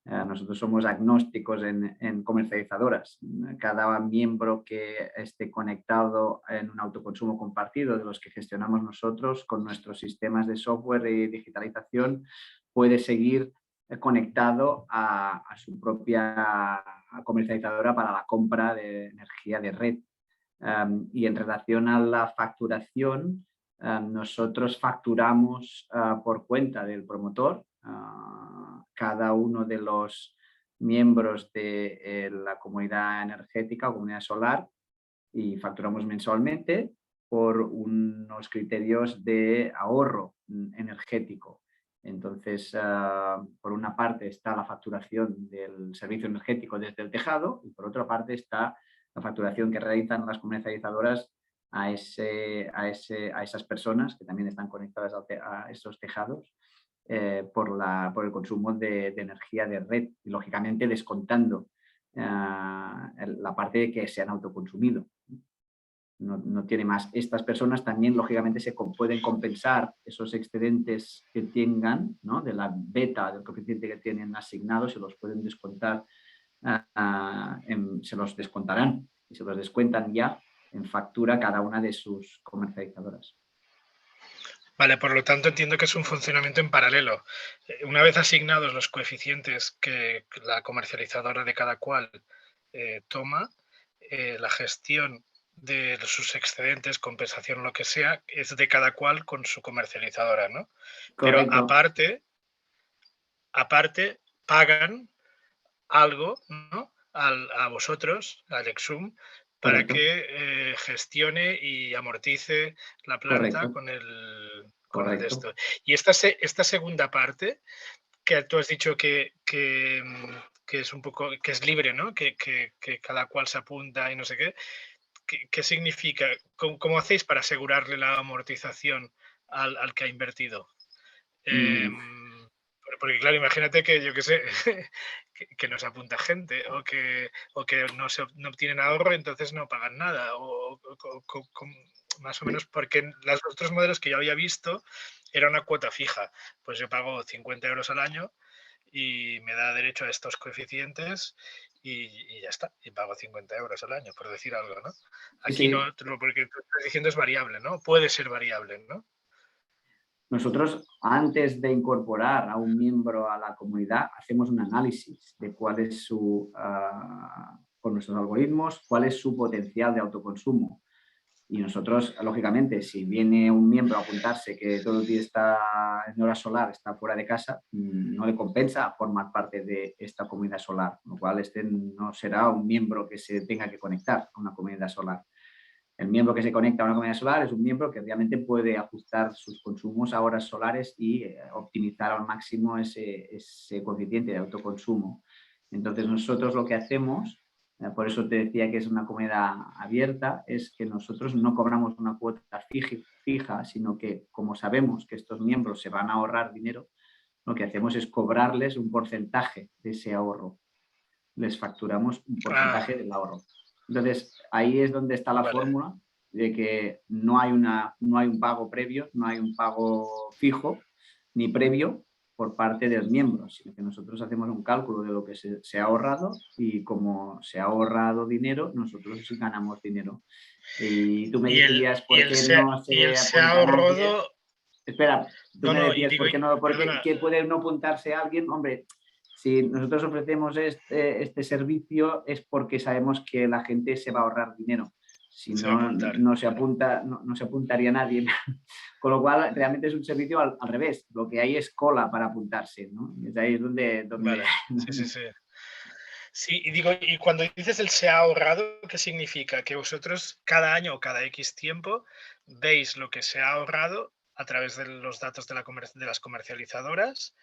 nosotros somos agnósticos en comercializadoras. Cada miembro que esté conectado en un autoconsumo compartido de los que gestionamos nosotros con nuestros sistemas de software y digitalización puede seguir conectado a su propia comercializadora para la compra de energía de red. Y en relación a la facturación, nosotros facturamos por cuenta del promotor. Cada uno de los miembros de la comunidad energética o comunidad solar y facturamos mensualmente por unos criterios de ahorro energético. Entonces, por una parte está la facturación del servicio energético desde el tejado y por otra parte está la facturación que realizan las comercializadoras a esas personas que también están conectadas a esos tejados por el consumo de energía de red y lógicamente descontando la parte que se han autoconsumido. No tiene más. Estas personas también lógicamente se pueden compensar esos excedentes que tengan, ¿no? De la beta del coeficiente que tienen asignado, se los pueden descontar, se los descontarán y se los descuentan ya en factura cada una de sus comercializadoras. Vale, por lo tanto entiendo que es un funcionamiento en paralelo. Una vez asignados los coeficientes que la comercializadora de cada cual toma, la gestión de sus excedentes, compensación, lo que sea, es de cada cual con su comercializadora, ¿no? Correcto. Pero aparte pagan algo, ¿no? A vosotros, al Exum, para Correcto. que gestione y amortice la planta Correcto. con el Correcto. de esto. Y esta segunda parte, que tú has dicho que es un poco, que es libre, ¿no? Que cada cual se apunta y no sé qué. ¿Qué significa? ¿Cómo hacéis para asegurarle la amortización al que ha invertido? Porque claro, imagínate que, yo qué sé, que no se apunta gente o que no obtienen ahorro, entonces no pagan nada. O más o menos, porque los otros modelos que yo había visto era una cuota fija. Pues yo pago 50 euros al año y me da derecho a estos coeficientes y ya está. Y pago 50 euros al año, por decir algo, ¿no? Aquí Sí. no, porque tú estás diciendo es variable, ¿no? Puede ser variable, ¿no? Nosotros, antes de incorporar a un miembro a la comunidad, hacemos un análisis de cuál es con nuestros algoritmos, cuál es su potencial de autoconsumo. Y nosotros, lógicamente, si viene un miembro a apuntarse que todo el día está en hora solar, está fuera de casa, no le compensa formar parte de esta comunidad solar, con lo cual este no será un miembro que se tenga que conectar a una comunidad solar. El miembro que se conecta a una comunidad solar es un miembro que realmente puede ajustar sus consumos a horas solares y optimizar al máximo ese coeficiente de autoconsumo. Entonces nosotros lo que hacemos, por eso te decía que es una comunidad abierta, es que nosotros no cobramos una cuota fija, sino que como sabemos que estos miembros se van a ahorrar dinero, lo que hacemos es cobrarles un porcentaje de ese ahorro. Les facturamos un porcentaje del ahorro. Entonces, ahí es donde está la fórmula de que no hay un pago previo, no hay un pago fijo ni previo por parte del miembro, sino que nosotros hacemos un cálculo de lo que se ha ahorrado y como se ha ahorrado dinero, nosotros ganamos dinero. Y tú me decías por qué no se ha ahorrado... Espera, tú me decías por qué puede no apuntarse a alguien. Hombre, si nosotros ofrecemos este servicio es porque sabemos que la gente se va a ahorrar dinero. Si no, no se apuntaría nadie. Con lo cual, realmente es un servicio al revés. Lo que hay es cola para apuntarse, ¿no? Es ahí donde... Vale. Sí. Sí, y cuando dices el se ha ahorrado, ¿qué significa? Que vosotros cada año o cada X tiempo veis lo que se ha ahorrado a través de los datos de las comercializadoras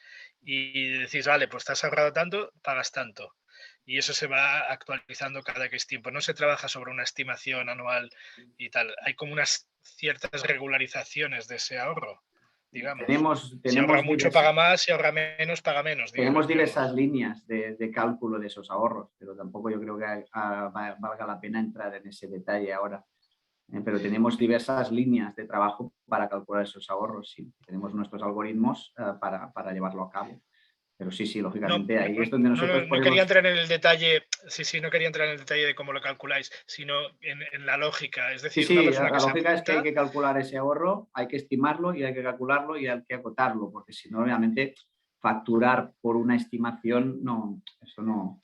y decís, vale, pues te has ahorrado tanto, pagas tanto. Y eso se va actualizando cada X tiempo. No se trabaja sobre una estimación anual y tal. Hay como unas ciertas regularizaciones de ese ahorro, digamos. Si ahorra mucho, paga más. Si ahorra menos, paga menos. Tenemos diversas líneas de cálculo de esos ahorros, pero tampoco yo creo que valga la pena entrar en ese detalle ahora. Pero tenemos diversas líneas de trabajo para calcular esos ahorros. Sí, tenemos nuestros algoritmos para llevarlo a cabo. Pero sí, lógicamente ahí es donde nosotros no quería entrar en el detalle, no quería entrar en el detalle de cómo lo calculáis, sino en la lógica. Es decir, sí, la lógica es que hay que calcular ese ahorro, hay que estimarlo y hay que calcularlo y hay que acotarlo, porque si no, obviamente, facturar por una estimación, eso no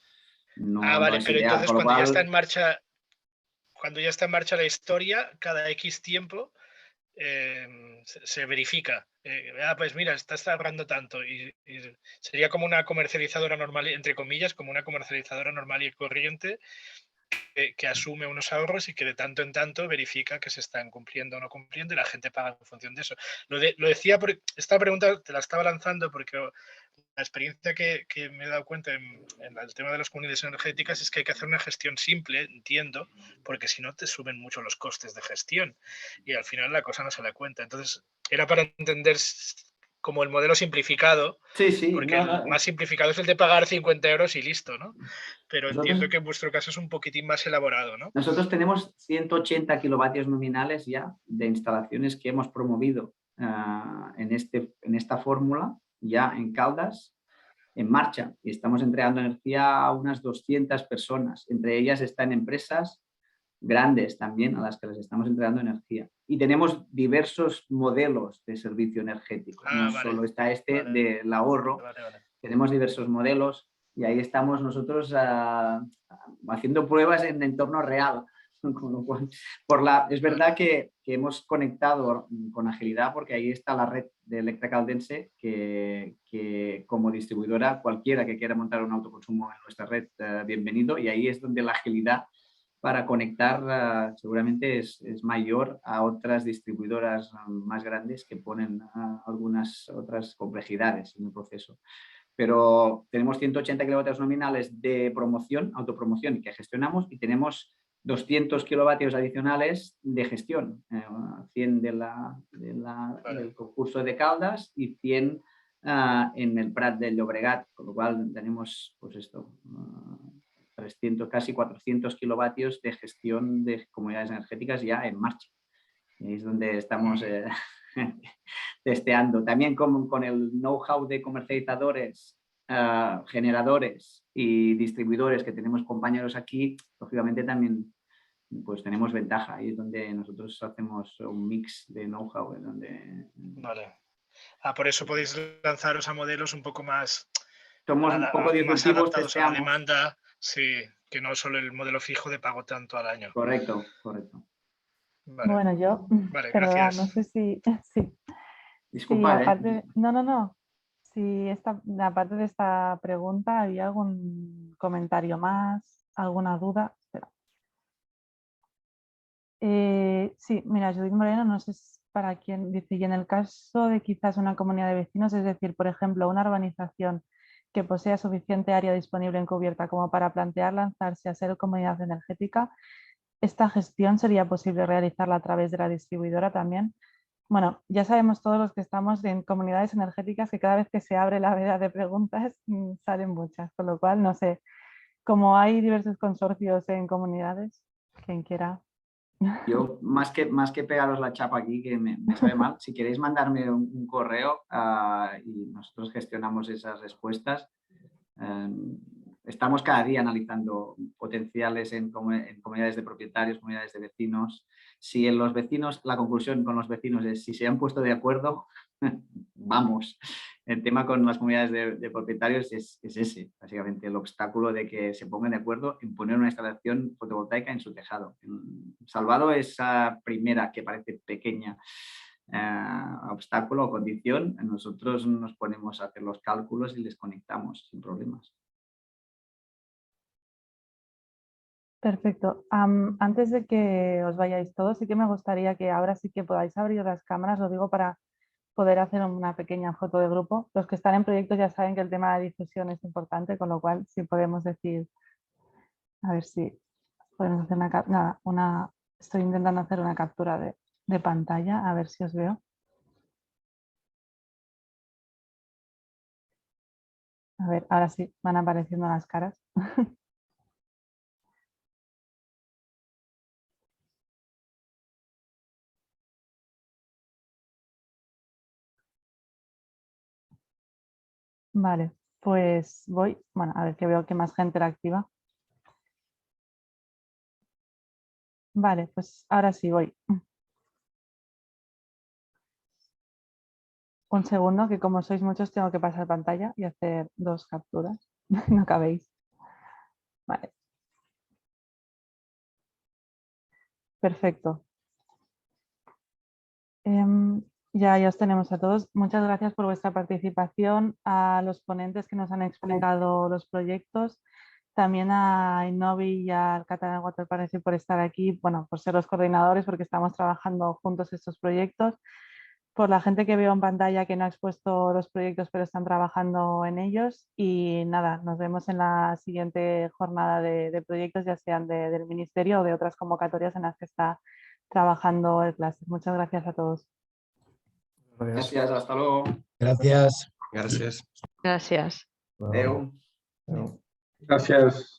vale, es pero ideal. entonces cuando ya está en marcha la historia, cada X tiempo se verifica. Pues mira, estás ahorrando tanto y sería como una comercializadora normal, entre comillas, como una comercializadora normal y corriente que asume unos ahorros y que de tanto en tanto verifica que se están cumpliendo o no cumpliendo y la gente paga en función de eso. Lo decía, porque esta pregunta te la estaba lanzando porque la experiencia que me he dado cuenta en el tema de las comunidades energéticas es que hay que hacer una gestión simple, entiendo, porque si no te suben mucho los costes de gestión y al final la cosa no se da cuenta. Entonces, era para entender como el modelo simplificado, porque el más simplificado es el de pagar 50 euros y listo, ¿no? Pero entiendo que en vuestro caso es un poquitín más elaborado, ¿no? Nosotros tenemos 180 kilovatios nominales ya de instalaciones que hemos promovido en esta fórmula, ya en Caldas, en marcha, y estamos entregando energía a unas 200 personas. Entre ellas están empresas grandes también a las que les estamos entregando energía. Y tenemos diversos modelos de servicio energético. No solo está del ahorro, tenemos diversos modelos y ahí estamos nosotros haciendo pruebas en entorno real. Con lo cual, es verdad que hemos conectado con agilidad porque ahí está la red de Electracaldense que como distribuidora cualquiera que quiera montar un autoconsumo en nuestra red, bienvenido, y ahí es donde la agilidad para conectar seguramente es mayor a otras distribuidoras más grandes que ponen algunas otras complejidades en el proceso. Pero tenemos 180 kilovatios nominales de promoción, autopromoción, que gestionamos, y tenemos 200 kilovatios adicionales de gestión, 100 del concurso de Caldas y 100 en el Prat del Llobregat, con lo cual tenemos pues esto, 300, casi 400 kilovatios de gestión de comunidades energéticas ya en marcha. Y es donde estamos testeando. También con el know-how de comercializadores, generadores y distribuidores que tenemos compañeros aquí, lógicamente también pues tenemos ventaja. Ahí es donde nosotros hacemos un mix de know-how. Vale. Por eso podéis lanzaros a modelos un poco más... Somos un poco disruptivos, adaptados a la demanda, sí, que no solo el modelo fijo de pago tanto al año. Correcto. Vale. Bueno, yo, perdón, no sé si... sí. Disculpa, aparte, no. Si aparte de esta pregunta, ¿había algún comentario más? ¿Alguna duda? Espera. Sí, mira, Judith Moreno, no sé para quién dice, y en el caso de quizás una comunidad de vecinos, es decir, por ejemplo, una urbanización que posea suficiente área disponible encubierta como para plantear lanzarse a ser comunidad energética, ¿esta gestión sería posible realizarla a través de la distribuidora también? Bueno, ya sabemos todos los que estamos en comunidades energéticas que cada vez que se abre la veda de preguntas salen muchas, con lo cual no sé, como hay diversos consorcios en comunidades, quien quiera. Yo, más que pegaros la chapa aquí, que me sabe mal, si queréis mandarme un correo y nosotros gestionamos esas respuestas. Estamos cada día analizando potenciales en comunidades de propietarios, comunidades de vecinos. Si en los vecinos, la conclusión con los vecinos es si se han puesto de acuerdo, vamos. El tema con las comunidades de propietarios es ese, básicamente el obstáculo de que se pongan de acuerdo en poner una instalación fotovoltaica en su tejado. Salvado esa primera que parece pequeña obstáculo o condición, nosotros nos ponemos a hacer los cálculos y les conectamos sin problemas. Perfecto. Antes de que os vayáis todos, sí que me gustaría que ahora sí que podáis abrir las cámaras, lo digo para poder hacer una pequeña foto de grupo. Los que están en proyectos ya saben que el tema de difusión es importante, con lo cual si podemos decir, a ver si podemos hacer estoy intentando hacer una captura de pantalla, a ver si os veo. A ver, ahora sí, van apareciendo las caras. Vale, pues voy, bueno, a ver que veo que más gente la activa. Vale, pues ahora sí voy. Un segundo, que como sois muchos tengo que pasar pantalla y hacer 2 capturas. No cabéis. Vale. Perfecto. Ya os tenemos a todos. Muchas gracias por vuestra participación, a los ponentes que nos han explicado los proyectos, también a Innovi y al Catalan Water Partnership por estar aquí, bueno, por ser los coordinadores porque estamos trabajando juntos estos proyectos, por la gente que veo en pantalla que no ha expuesto los proyectos pero están trabajando en ellos y nada, nos vemos en la siguiente jornada de proyectos, ya sean del Ministerio o de otras convocatorias en las que está trabajando el clúster. Muchas gracias a todos. Gracias, hasta luego. Gracias. Gracias. Gracias. Adeu. Adeu. Gracias.